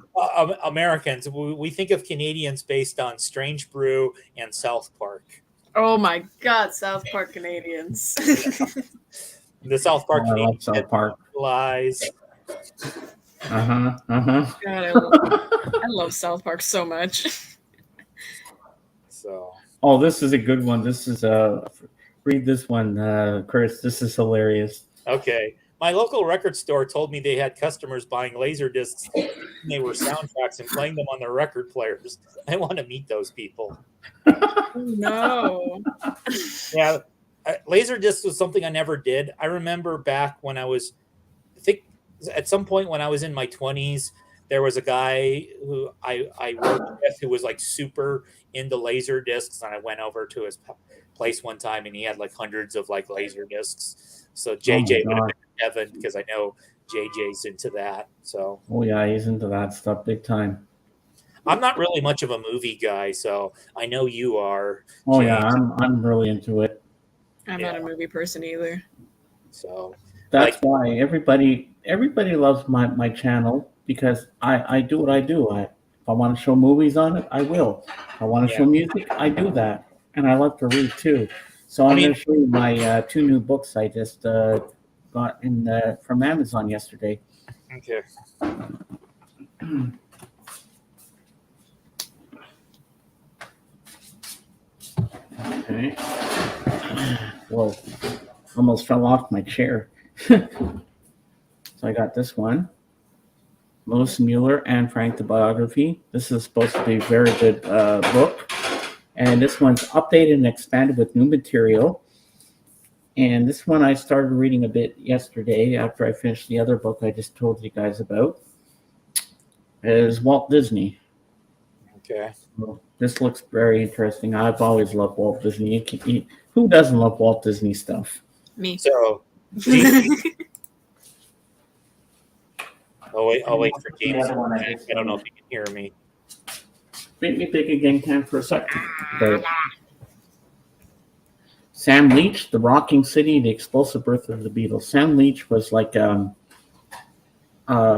Americans, we think of Canadians based on Strange Brew and South Park. Oh my God, South Park Canadians. The South Park Oh, I love Canadians South Park. lies. God, I love South Park so much. So Oh, this is a good one. This is read this one, Chris. This is hilarious. okay. My local record store told me they had customers buying laser discs. They were soundtracks and playing them on their record players. I want to meet those people. No. Yeah, laser discs was something I never did. I remember back when I think at some point when I was in my 20s, there was a guy who I worked with who was like super into laser discs, and I went over to his place one time, and he had like hundreds of like laser discs. So JJ would have been Evan, because I know JJ's into that. So Oh yeah, he's into that stuff big time. I'm not really much of a movie guy, so I know you are. Oh James. yeah, I'm really into it. I'm not a movie person either. So That's why everybody everybody loves my channel because I do what I do. If I want to show movies on it, I will. If I want to show music, I do that, and I love to read too. So I'm going to show you my 2 new books I just got from Amazon yesterday. Okay. Okay. Whoa, almost fell off my chair. So I got this one. Lois Mueller and Frank, the biography. This is supposed to be a very good book. And this one's updated and expanded with new material. And this one I started reading a bit yesterday after I finished the other book I just told you guys about. Is Walt Disney. Okay. Well, this looks very interesting. I've always loved Walt Disney. Who doesn't love Walt Disney stuff? Me. So, I'll wait for James. I don't know if you can hear me. Make me big again, Cam, for a second. But Sam Leach, The Rocking City, The Explosive Birth of the Beatles. Sam Leach was like a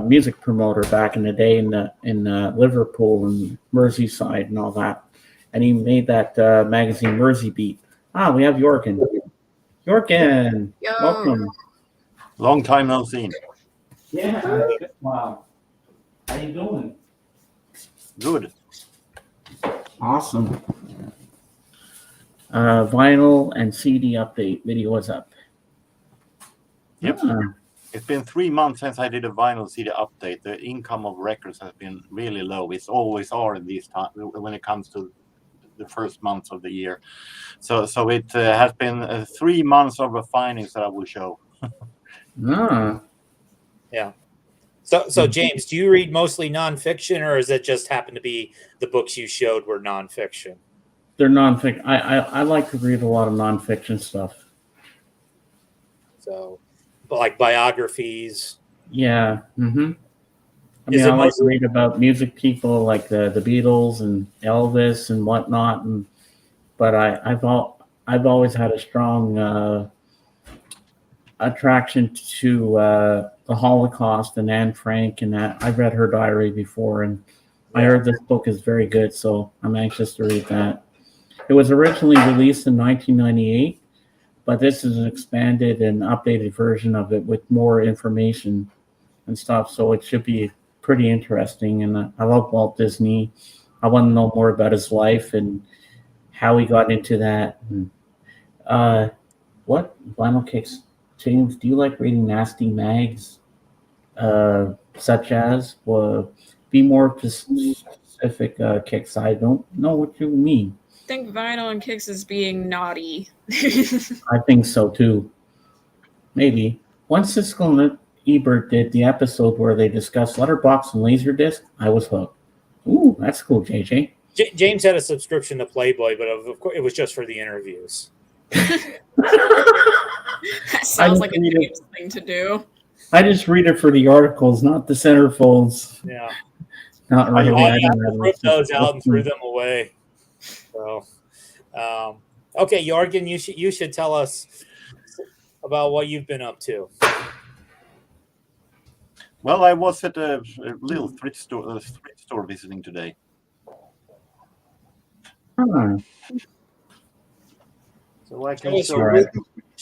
music promoter back in the day in Liverpool and Merseyside and all that. And he made that magazine Mersey Beat. We have Jorgen. Jorgen, Yo. welcome. Long time no seen. Yeah. Wow. How you doing? Good. Awesome. Vinyl and CD update video is up. Yep. Ah, It's been 3 months since I did a vinyl CD update. The income of records has been really low. It's always are in these times when it comes to the first months of the year. So it has been 3 months of findings that I will show. ah. Yeah. So James, do you read mostly nonfiction, or is it just happen to be the books you showed were nonfiction? They're nonfiction. I like to read a lot of nonfiction stuff. So, like biographies. Yeah. Mm-hmm. I Is mean, it I like to mostly- read about music people like the Beatles and Elvis and whatnot. But I've always had a strong attraction to the Holocaust and Anne Frank, and that I've read her diary before, and I heard this book is very good, so I'm anxious to read that. It was originally released in 1998, but this is an expanded and updated version of it with more information and stuff, so it should be pretty interesting. And I love Walt Disney. I want to know more about his life and how he got into that. And, what vinyl kicks? James, do you like reading nasty mags, such as? Be more specific, Kicks. I don't know what you mean. I think Vinyl and Kicks is being naughty. I think so too. Maybe. Once Siskel and Ebert did the episode where they discussed Letterboxd and Laserdisc, I was hooked. Ooh, that's cool, JJ. James had a subscription to Playboy, but of course it was just for the interviews. That sounds like a read it. James thing to do. I just read it for the articles, not the centerfolds. Yeah. Not really. I don't have ripped those out and threw them. them away. So, okay, Jorgen, you should tell us about what you've been up to. Well, I was at a little thrift store visiting today. Ah, So I can Show us show your, Alright.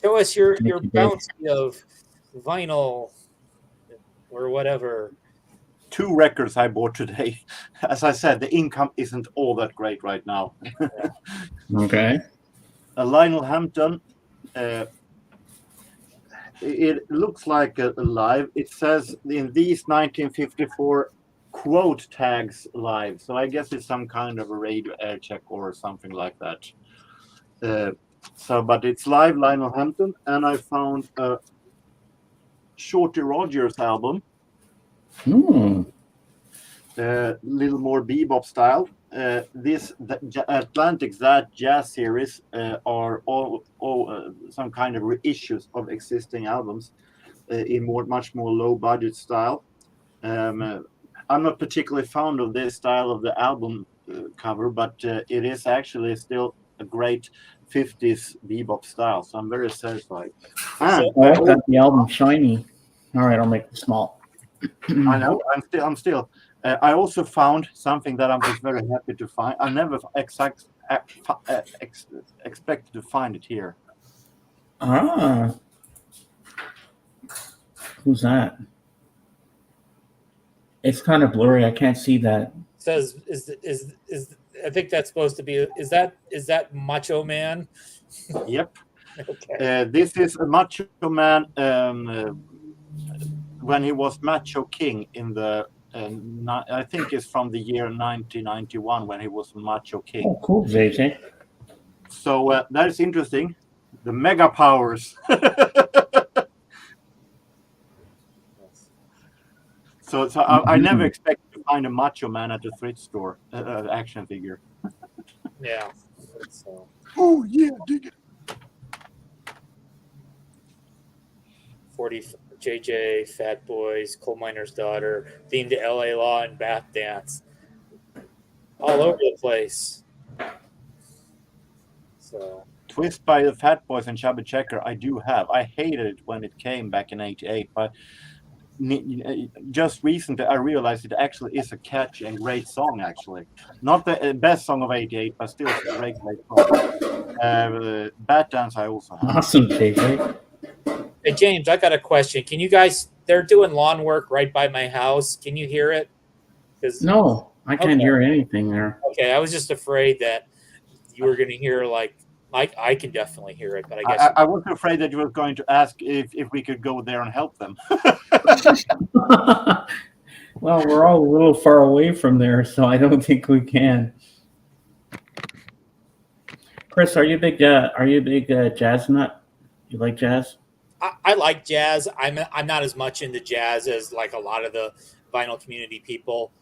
show us your Thank you, Dave. bounty of vinyl or whatever. 2 records I bought today. As I said, the income isn't all that great right now. okay. Lionel Hampton. It looks like a live. It says in these 1954 quote tags live. So I guess it's some kind of a radio air check or something like that. But it's live Lionel Hampton, and I found a Shorty Rogers album, Hmm. little more bebop style. The Atlantic's That Jazz series are all some kind of reissues of existing albums in much more low budget style. I'm not particularly fond of this style of the album cover, but it is actually still a great 50s bebop style, so I'm very satisfied. And I got the album Shiny. All right, I'll make it small. I know. I'm still. I also found something that I'm just very happy to find. I never expected to find it here. Ah, who's that? It's kind of blurry. I can't see that. Says is I think that's supposed to be is that Macho Man? Yep. Okay. This is a Macho Man when he was Macho King in the. I think it's from the year 1991 when he was Macho King. Oh, cool, JJ. So that is interesting. The mega powers. So I never expected to find a Macho Man at a thrift store, action figure. Yeah. So, Oh yeah, dig it. 40 JJ, Fat Boys, Coal Miner's Daughter, themed to LA Law and Bath Dance. All over the place. So Twist by the Fat Boys and Chubby Checker. I do have. I hated it when it came back in '88, but just recently I realized it actually is a catchy and great song. Actually, not the best song of '88, but still a great song. Bat Dance I also have. Awesome, JJ. hey James, I got a question. Can you guys they're doing lawn work right by my house. Can you hear it? No, I can't Okay. hear anything there. Okay, I was just afraid that you were gonna hear like I can definitely hear it, but I guess I was afraid that you were going to ask if we could go there and help them. Well, we're all a little far away from there, so I don't think we can. Chris, are you a big jazz nut? You like jazz? I like jazz. I'm not as much into jazz as like a lot of the vinyl community people.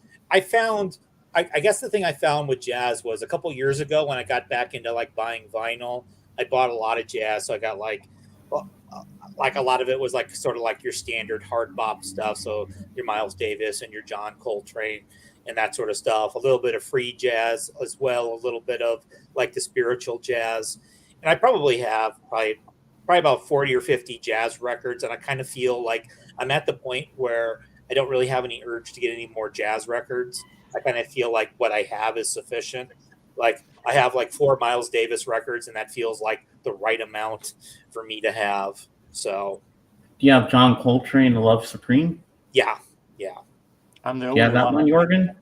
I guess the thing I found with jazz was a couple years ago when I got back into like buying vinyl, I bought a lot of jazz. So I got like a lot of it was like sort of like your standard hard bop stuff. So your Miles Davis and your John Coltrane and that sort of stuff. A little bit of free jazz as well. A little bit of like the spiritual jazz. And I probably have probably about 40 or 50 jazz records. And I kind of feel like I'm at the point where I don't really have any urge to get any more jazz records. I kind of feel like what I have is sufficient. Like I have like 4 Miles Davis records, and that feels like the right amount for me to have. So, Do you have John Coltrane, Love Supreme? yeah. I'm the Yeah, only that one, Jorgen?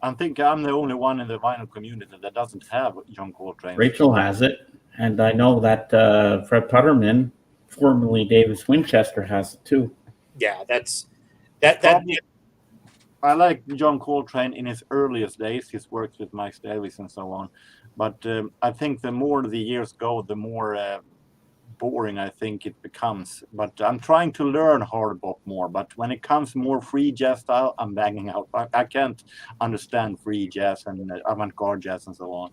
I think I'm the only one in the vinyl community that doesn't have John Coltrane. Rachel has it, and I know that Fred Putterman, formerly Davis Winchester, has it too. Yeah, that Probably- I like John Coltrane in his earliest days, his works with Miles Davis and so on. But I think the more the years go, the more boring I think it becomes. But I'm trying to learn hard bop more. But when it comes more free jazz style, I'm banging out. I can't understand free jazz and avant-garde jazz and so on.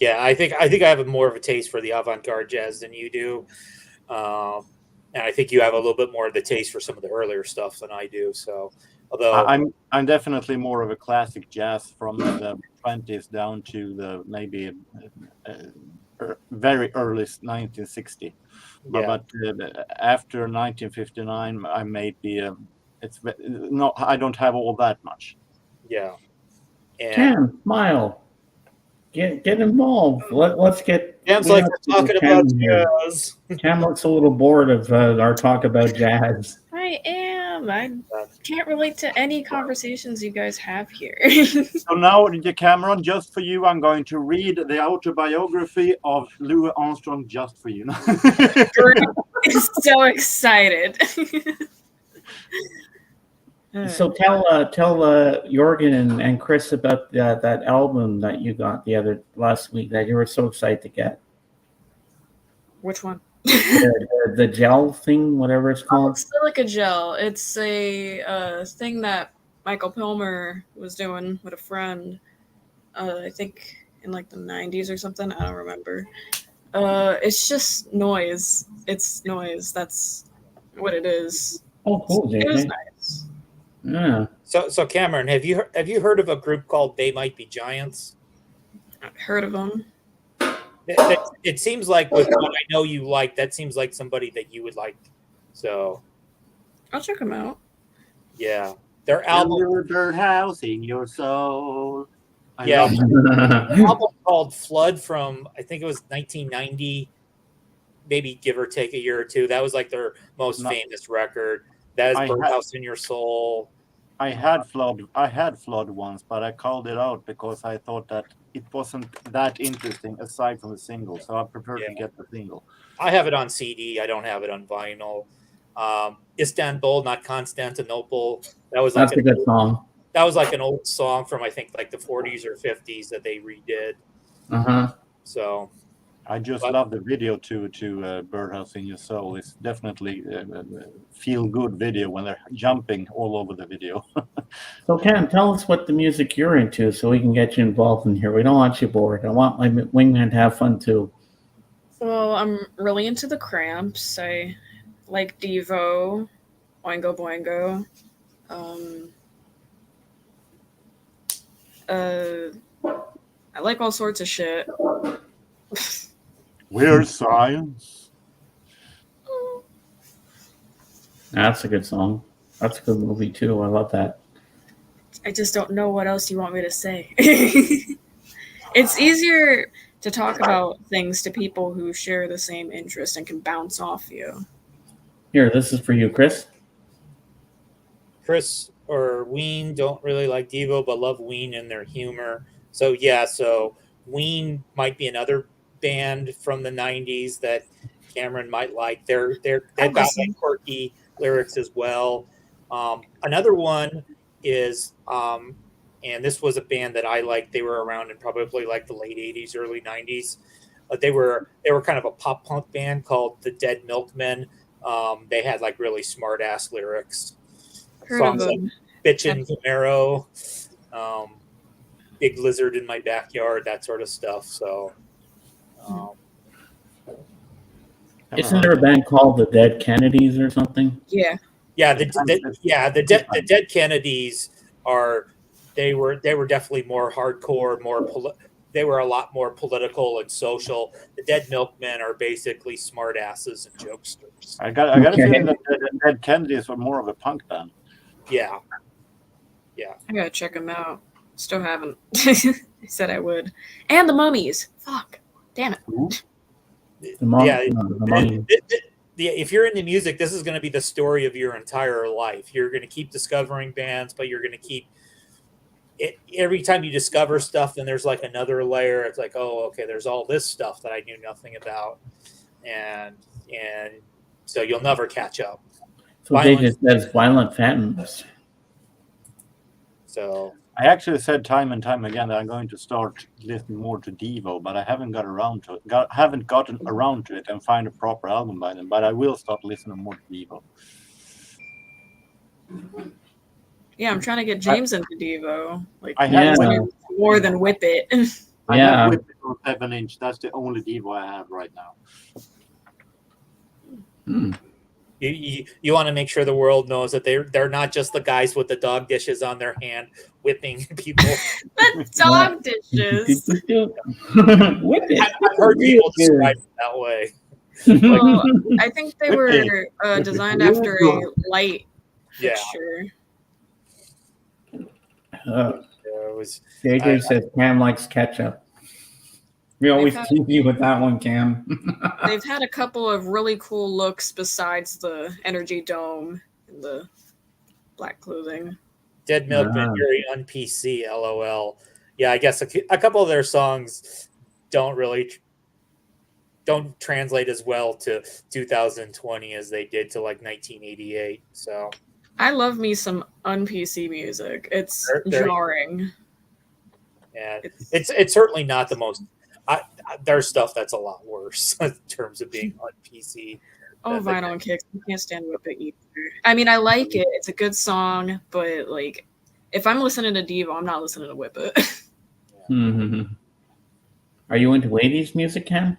Yeah, I think I have more of a taste for the avant-garde jazz than you do, and I think you have a little bit more of the taste for some of the earlier stuff than I do. So, although I'm definitely more of a classic jazz from the 20s down to the maybe very early 1960. Yeah. But after 1959, I made the. It's no, I don't have all that much. yeah, and Cam, Mile, get involved. Let's get. Cam's we like have we're to get talking Cam about in here. jazz. Cam looks a little bored of our talk about jazz. I am. I can't relate to any conversations you guys have here. So now, Cameron, just for you, I'm going to read the autobiography of Louis Armstrong just for you. I'm so excited. So tell Jorgen and Chris about that album that you got last week that you were so excited to get. Which one? The gel thing, whatever it's called. Silica gel. It's a thing that Michael Pilmer was doing with a friend. I think in like the 90s or something. I don't remember. It's just noise. It's noise. That's what it is. Oh, cool, It was JJ. nice. Yeah. So Cameron, have you heard of a group called They Might Be Giants? I've heard of them. It seems like with what I know you like, that seems like somebody that you would like. So I'll check them out. Yeah, their Build album, your birdhouse in your soul. I Yeah. love that. their album called Flood from I think it was 1990, maybe give or take a year or two. That was like their most No. famous record. That is I had- Birdhouse in Your Soul. I had flood once, but I called it out because I thought that it wasn't that interesting aside from the single, so I prefer to Yeah. get the single. I have it on CD. I don't have it on vinyl. Istanbul, not Constantinople. That was like That's a good song. that was like an old song from I think like the 40s or 50s that they redid. Uh-huh. So I just But- love the video to Birdhouse in Your Soul. It's definitely a feel good video when they're jumping all over the video. So Ken, tell us what the music you're into so we can get you involved in here. We don't want you bored. I want my wingman to have fun too. Well, I'm really into the Cramps. I like Devo, Oingo Boingo. I like all sorts of shit. Weird science. That's a good song. That's a good movie too. I love that. I just don't know what else you want me to say. It's easier to talk about things to people who share the same interest and can bounce off you. Here, this is for you, Chris. Chris or Ween don't really like Devo, but love Ween and their humor. So yeah, so Ween might be another band from the 90s that Cameron might like. They've got like quirky lyrics as well. Another one is and this was a band that I liked. They were around in probably like the late 80s, early 90s. They were kind of a pop punk band called the Dead Milkmen. They had like really smart ass lyrics. Heard of Songs like them. Bitchin' Camaro, Big Lizard in My Backyard, that sort of stuff. So, Isn't there a band called the Dead Kennedys or something? Yeah. the Dead Kennedys they were definitely more hardcore, they were a lot more political and social. The Dead Milkmen are basically smart asses and jokesters. I got a feeling that the Dead Kennedys were more of a punk band. Yeah. I gotta check them out. Still haven't. I said I would. And the Mummies. Fuck. Damn it. The Mum- Yeah. the Mummy. If you're into music, this is going to be the story of your entire life. You're going to keep discovering bands, but you're going to keep it every time you discover stuff. Then there's like another layer. It's like, oh, okay, there's all this stuff that I knew nothing about, and so you'll never catch up. So they just says Violent Femmes. So I actually said time and time again that I'm going to start listening more to Devo, but I haven't gotten around to it and find a proper album by them. But I will start listening more to Devo. Yeah, I'm trying to get James into Devo. Like I have Yeah. more than Whip It. I Yeah. have Whip It on 7-inch. That's the only Devo I have right now. Hmm. you want to make sure the world knows that they're not just the guys with the dog dishes on their hand whipping people. The dog dishes. Whip it. I've heard people describe it that way. Well, I think they were designed after a light Yeah. fixture. It was JJ says Cam likes ketchup. We always They've had- tease you with that one, Cam. They've had a couple of really cool looks besides the energy dome and the black clothing. Dead Milkman, very un-PC, LOL. Yeah, I guess a couple of their songs don't translate as well to 2020 as they did to like 1988. So I love me some un-PC music. It's They're- jarring. yeah, it's certainly not the most. There's stuff that's a lot worse in terms of being on PC. Oh, Vinyl and Kicks. I can't stand Whip It either. I mean, I like it. It's a good song, but like, if I'm listening to Devo, I'm not listening to Whip It. Mhm. Are you into 80s music, Cam?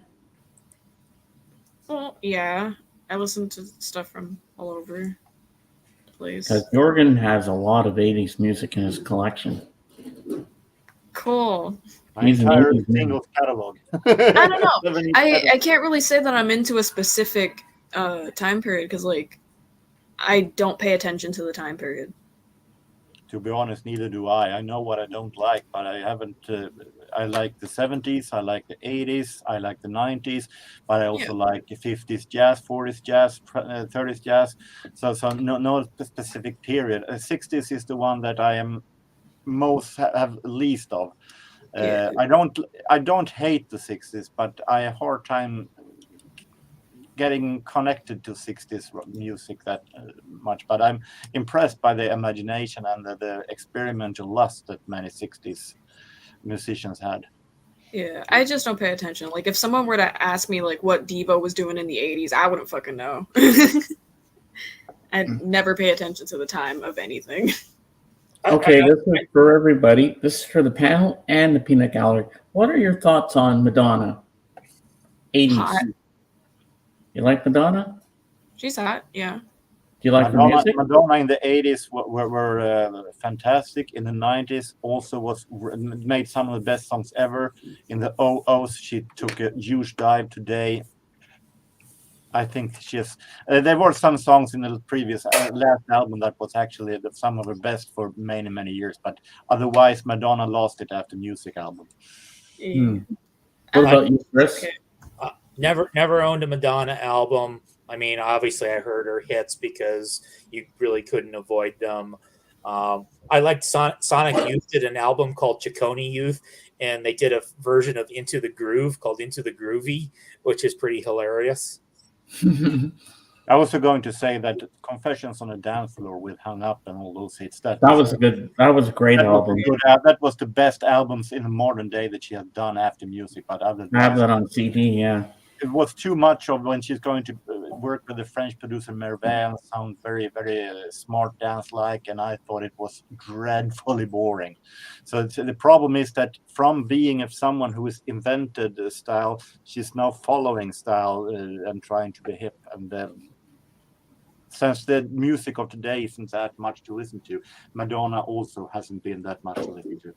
Well, yeah. I listen to stuff from all over the place. Because Jorgen has a lot of 80s music in his collection. Cool. My He's an entire 80s man. singles catalog. I don't know. 7-inch I can't really say that I'm into a specific time period because, like, I don't pay attention to the time period. To be honest, neither do I. I know what I don't like, but I haven't. I like the 70s, I like the 80s, I like the 90s, but I also like the 50s jazz, 40s jazz, 30s jazz. So no specific period. 60s is the one that I am have least of. I don't hate the 60s, but I have a hard time getting connected to 60s music that much. But I'm impressed by the imagination and the experimental lust that many 60s musicians had. Yeah, I just don't pay attention. Like, if someone were to ask me, like, what Devo was doing in the 80s, I wouldn't fucking know. I'd never pay attention to the time of anything. Okay, this is for everybody. This is for the panel and the peanut gallery. What are your thoughts on Madonna? 80s. Hot. You like Madonna? She's hot, yeah. Do you like her Madonna, music? Madonna in the 80s were fantastic. In the 90s also made some of the best songs ever. In the 00s, she took a huge dive today. I think there were some songs in the previous last album that was actually some of her best for many, many years. But otherwise, Madonna lost it after music album. What about you, Chris? Okay. Never owned a Madonna album. I mean, obviously, I heard her hits because you really couldn't avoid them. I liked Sonic Youth did an album called Ciccone Youth, and they did a version of Into the Groove called Into the Groovy, which is pretty hilarious. I was going to say that Confessions on a Dance Floor with Hung Up and all those hits. That was a great album. That was the best albums in the modern day that she has done after music. But other I have that on CD, yeah. It was too much of when she's going to work with the French producer Mervin, sound very, very smart dance-like, and I thought it was dreadfully boring. So the problem is that from being someone who has invented the style, she's now following style and trying to be hip. And since the music of today isn't that much to listen to, Madonna also hasn't been that much to listen to.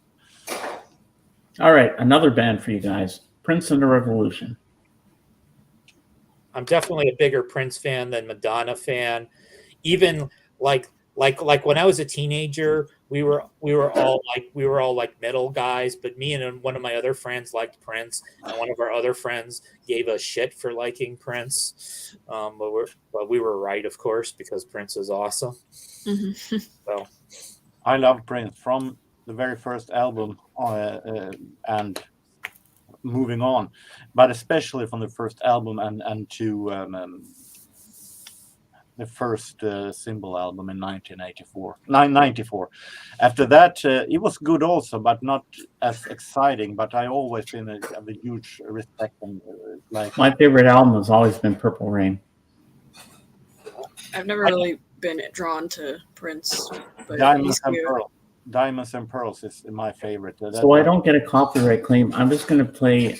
All right, another band for you guys, Prince and the Revolution. I'm definitely a bigger Prince fan than Madonna fan. Even like when I was a teenager, we were all like metal guys, but me and one of my other friends liked Prince, and one of our other friends gave us shit for liking Prince. But we were right, of course, because Prince is awesome. Mm-hmm. So I love Prince from the very first album and moving on, but especially from the first album and to the first Symbol album in 1994. After that, it was good also, but not as exciting. But I always been a huge respect and like. My favorite album has always been Purple Rain. I've never really been drawn to Prince, but Diamonds and Pearls is my favorite. So I don't get a copyright claim. I'm just going to play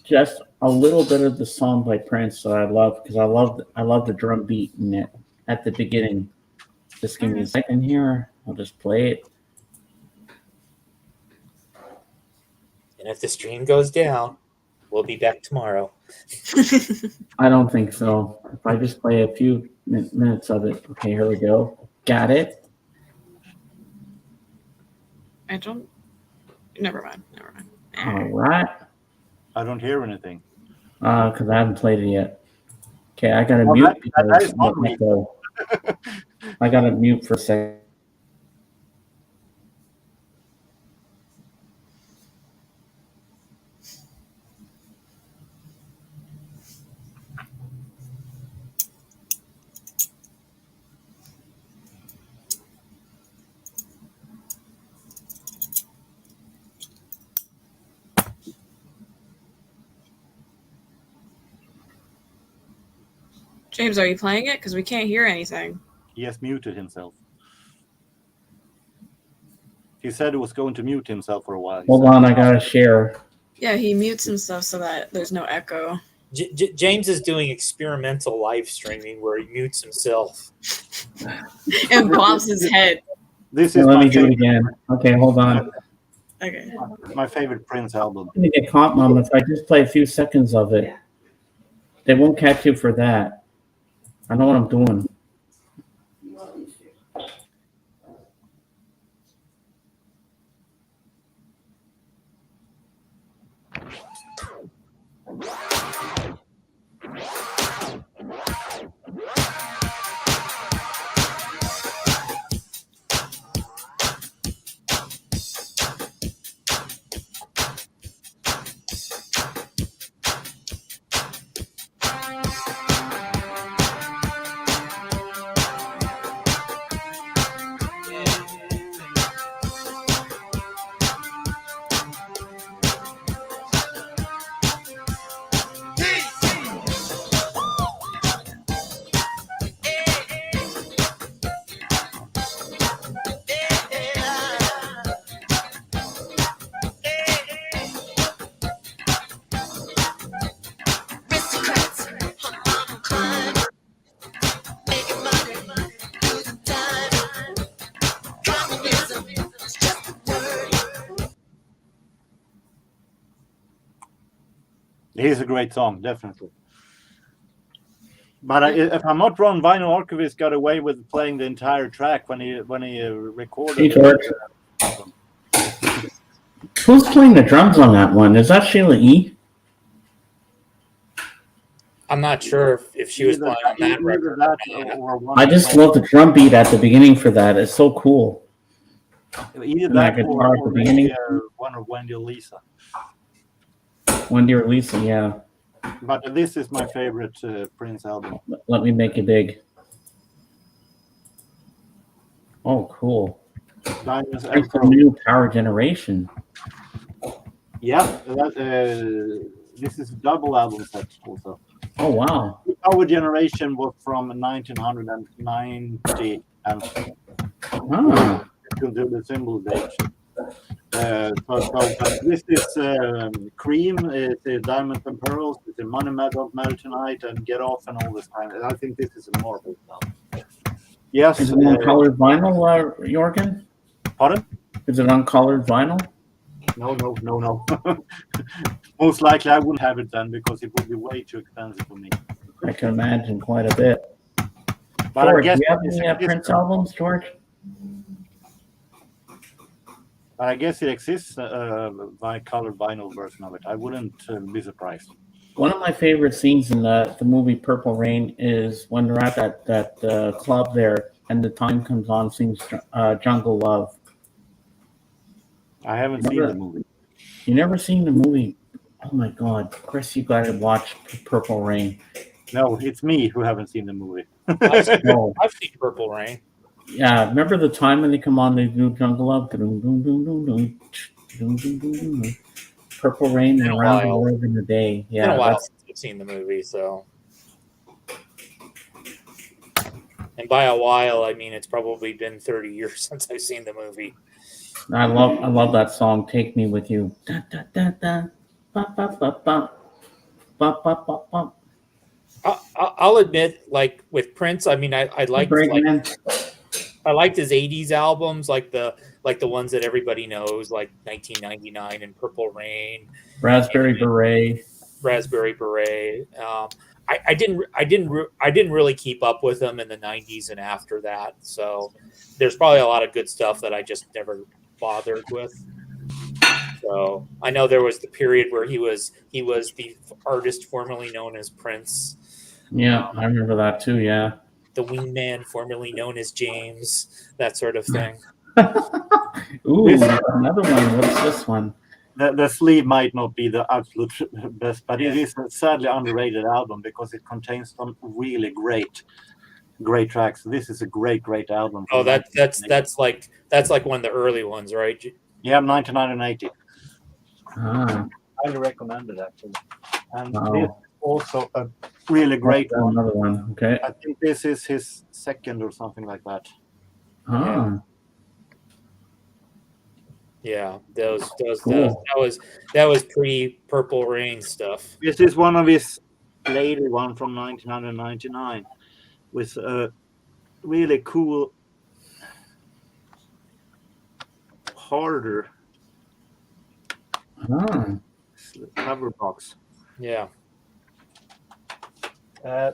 just a little bit of the song by Prince that I love because I love the drum beat in it at the beginning. Just give me a second here. I'll just play it. and if the stream goes down, we'll be back tomorrow. I don't think so. If I just play a few minutes of it. Okay, here we go. Got it. I don't. Never mind. All right. I don't hear anything. Because I haven't played it yet. Okay, I got to mute because I got to mute for a second. James, are you playing it? Because we can't hear anything. He has muted himself. He said he was going to mute himself for a while. Hold on, I got to share. Yeah, he mutes himself so that there's no echo. James is doing experimental live streaming where he mutes himself and bobs his head. This is let me do it again. Okay, hold on. Okay. My favorite Prince album. I'm going to get caught, Mom, if I just play a few seconds of it. They won't catch you for that. I know what I'm doing. It is a great song, definitely. But if I'm not wrong, Vinyl Archivist got away with playing the entire track when he recorded. Hey, George. Who's playing the drums on that one? Is that Sheila E? I'm not sure if she was playing on that record. Or I just love the drum beat at the beginning for that. It's so cool. either and that that guitar at the or beginning. one of Wendy or Lisa. Wendy or Lisa, yeah. But this is my favorite Prince album. Let me make it big. Oh, cool. Diamonds It's and a Pearls. new Power Generation. Yeah, this is a double album set also. Oh, wow. Our generation was from 1990 and Ah, until the symbol age. But this is Cream, it's Diamonds and Pearls, it's Money Don't Matter Tonight, and Get Off and all this kind. I think this is a marvelous album. Yes. is it on colored vinyl, Jorgen? Pardon? Is it on colored vinyl? No. Most likely I wouldn't have it then because it would be way too expensive for me. I can imagine quite a bit. But George, I guess do you have it's- any it's- Prince albums, George? I guess it exists by colored vinyl version of it. I wouldn't be surprised. One of my favorite scenes in the movie Purple Rain is when they're at that club there and the time comes on, sings Jungle Love. I haven't seen the movie. You never seen the movie? Oh my God, Chris, you got to watch Purple Rain. No, it's me who haven't seen the movie. Oh, I've seen Purple Rain. yeah, remember the time when they come on, they do Jungle Love? Purple Rain Been and a Around the while. World in a Day. It's been Yeah, a while that's, since I've seen the movie, so. And by a while, I mean it's probably been 30 years since I've seen the movie. I love that song. Take Me With You. Da, da, da, da. Ba, ba, ba, ba. Ba, ba, ba, ba. I'll admit, like with Prince, I mean, I liked Great man. I liked his '80s albums, like the ones that everybody knows, like 1999 and Purple Rain, Raspberry Beret. Raspberry Beret. I didn't really keep up with him in the '90s and after that. So there's probably a lot of good stuff that I just never bothered with. So I know there was the period where he was the artist formerly known as Prince, Yeah, I remember that too. Yeah. the wingman formerly known as James, that sort of thing. Ooh, another one. What's this one? The sleeve might not be the absolute best, but it is a sadly underrated album because it contains some really great tracks. This is a great album. Oh, that's like one of the early ones, right? Yeah, 1980. Ah, Highly recommend it actually. And Wow. this is also a really great one. another one. Okay. I think this is his second or something like that. Ah, Yeah, those Cool. that was pre Purple Rain stuff. This is one of his later one from 1999 with a really cool, harder ah. cover box. Yeah.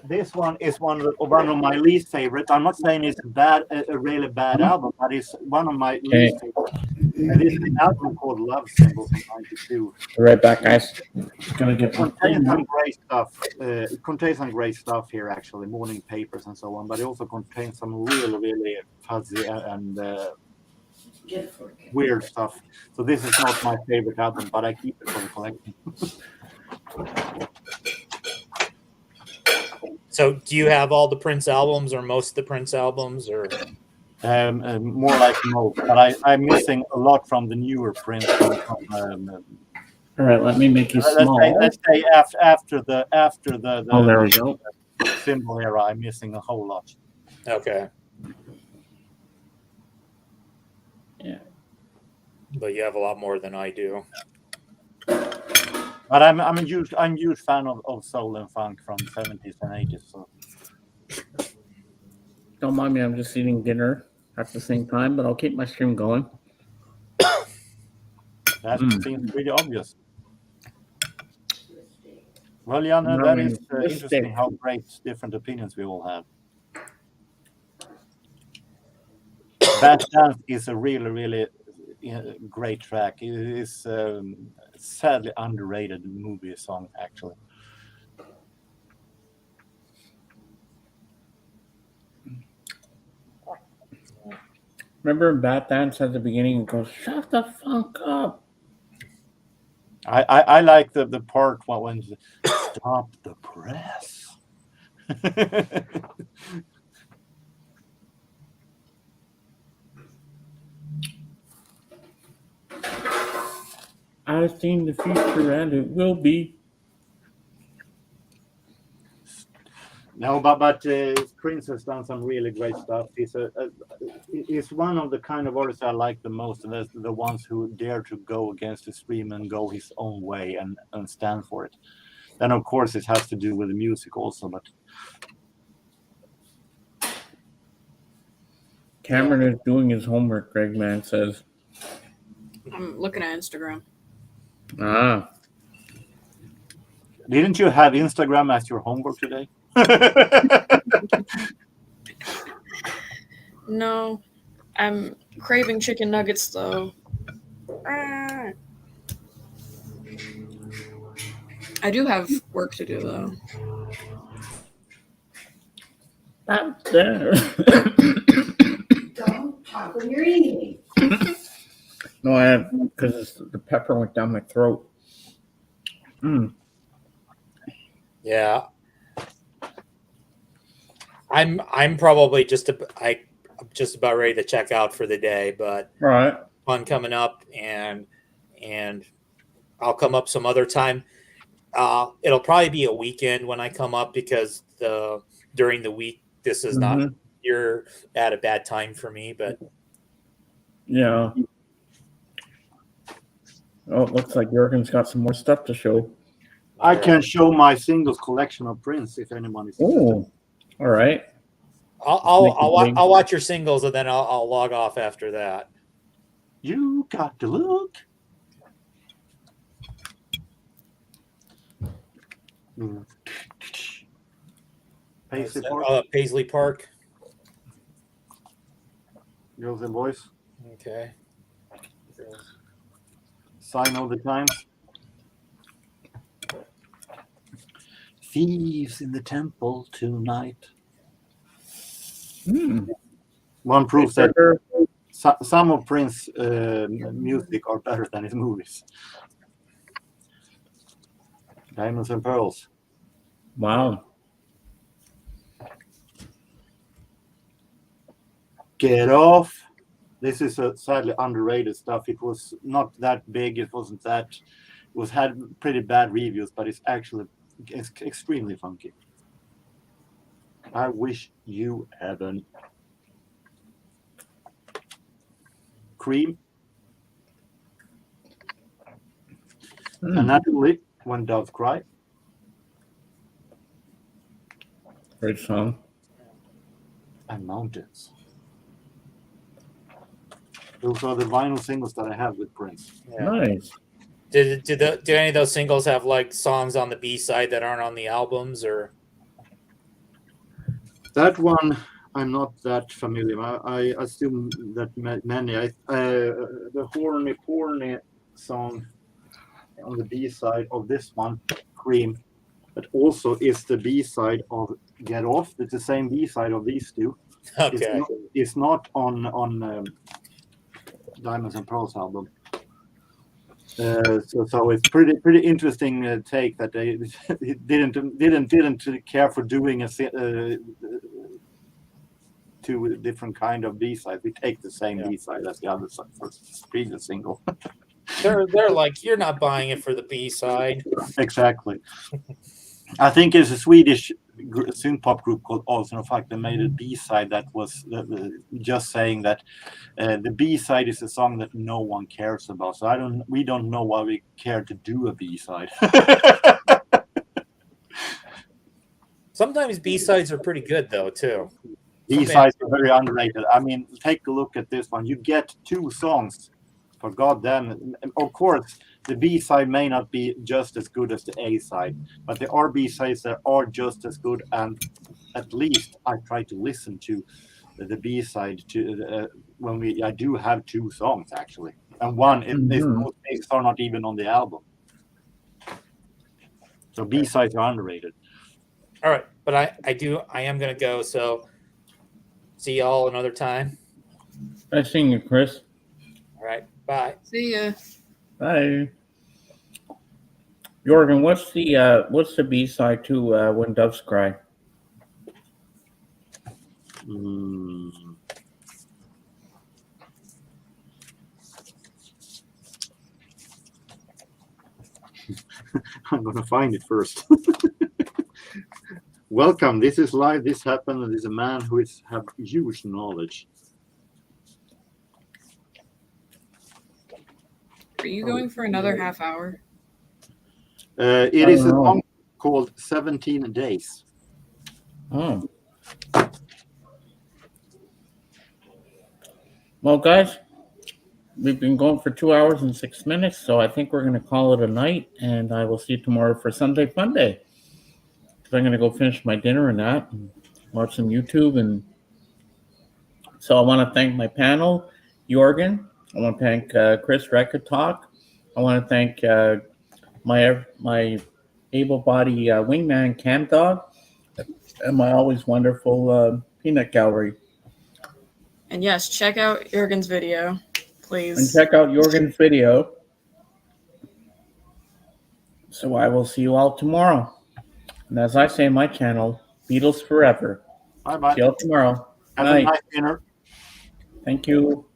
This one is one of my least favorite. I'm not saying it's a really bad album, but it's one of my least favorite. And it's an album called Love Symbols in '92. Be right back, guys. Gonna get It contains some great stuff. It contains some great stuff here, actually, morning papers and so on. But it also contains some really fuzzy and weird stuff. So this is not my favorite album, but I keep it for the collection. So, do you have all the Prince albums, or most of the Prince albums, or? More like most, but I'm missing a lot from the newer Prince. All right, let me make you small. Let's say after the Oh, there we go. symbol era, I'm missing a whole lot. Okay. Yeah. But you have a lot more than I do. But I'm a huge fan of soul and funk from 70s and 80s. So Don't mind me. I'm just eating dinner at the same time, but I'll keep my stream going. that seems pretty obvious. Well, Janne, No, that is this interesting day. how great different opinions we all have. Bad Dance is a really, really great track. It is sadly underrated movie song, actually. Remember Bat Dance at the beginning and goes, "Shut the fuck up." I like the part when stop the press. I've seen the future and it will be. No, but Prince has done some really great stuff. He's one of the kind of artists I like the most, and that's the ones who dare to go against the stream and go his own way and stand for it. Then, of course, it has to do with the music also. But Cameron is doing his homework, Greg Man says. I'm looking at Instagram. Ah. didn't you have Instagram as your homework today? No, I'm craving chicken nuggets though. Ah. I do have work to do though. Out there. Don't talk when you're eating. No, I have, because the pepper went down my throat. Yeah. I'm probably I'm just about ready to check out for the day, but All right. fun coming up, and I'll come up some other time. It'll probably be a weekend when I come up because during the week this is not, you're at a bad time for me, but Yeah. Oh, it looks like Jurgen's got some more stuff to show. I can show my singles collection of Prince if anyone is interested. Oh, all right. I'll watch your singles and then I'll log off after that. You got to look. Paisley Park. Paisley Park. Girls and Boys. Okay. Sign of the Times. Thieves in the temple tonight. One proves that some of Prince's music are better than his movies. Diamonds and Pearls. Wow. Get Off. This is a sadly underrated stuff. It was not that big. It wasn't that. It was had pretty bad reviews, but it's extremely funky. I wish you hadn't. Cream. And naturally, When Doves Cry. Great song. And Mountains. Those are the vinyl singles that I have with Prince. Yeah. Nice. Did any of those singles have like songs on the B side that aren't on the albums, or? That one, I'm not that familiar. I assume that many. The horny song on the B side of this one, Cream, but also is the B side of Get Off. It's the same B side of these two. Okay. It's not on Diamonds and Pearls album. So it's pretty interesting take that they didn't care for doing two different kind of B-side. We take the same B-side as the other side for previous single. They're like, you're not buying it for the B side. Exactly. I think it's a Swedish synth pop group called Olsen of Fact that made a B-side that was just saying that the B-side is a song that no one cares about. So we don't know why we care to do a B-side. Sometimes B sides are pretty good though too. B-sides are very underrated. I mean, take a look at this one. You get two songs. For goddamn, of course, the B side may not be just as good as the A side, but there are B sides that are just as good, and at least I try to listen to the B side to when I do have 2 songs actually, and one if most things are not even on the album. So B sides are underrated. All right, but I am gonna go. So see y'all another time. Nice seeing you, Chris. All right, bye. See ya. Bye. Jorgen, what's the B side to When Doves Cry? I'm gonna find it first. Welcome. This is live. This happened. And there's a man who have huge knowledge. Are you going for another half hour? It is a song called 17 Days. Oh. Well, guys, we've been going for 2 hours and 6 minutes, so I think we're going to call it a night, and I will see you tomorrow for Sunday Fun Day. So I'm going to go finish my dinner and that, and watch some YouTube. And so I want to thank my panel, Jorgen. I want to thank Chris Record Talk. I want to thank my able-bodied wingman, Cam Dog, and my always wonderful peanut gallery. And yes, check out Jorgen's video, please. And check out Jorgen's video. So I will see you all tomorrow. And as I say in my channel, Beatles forever. Bye-bye. See you all tomorrow. Have Night. a nice dinner. Thank you.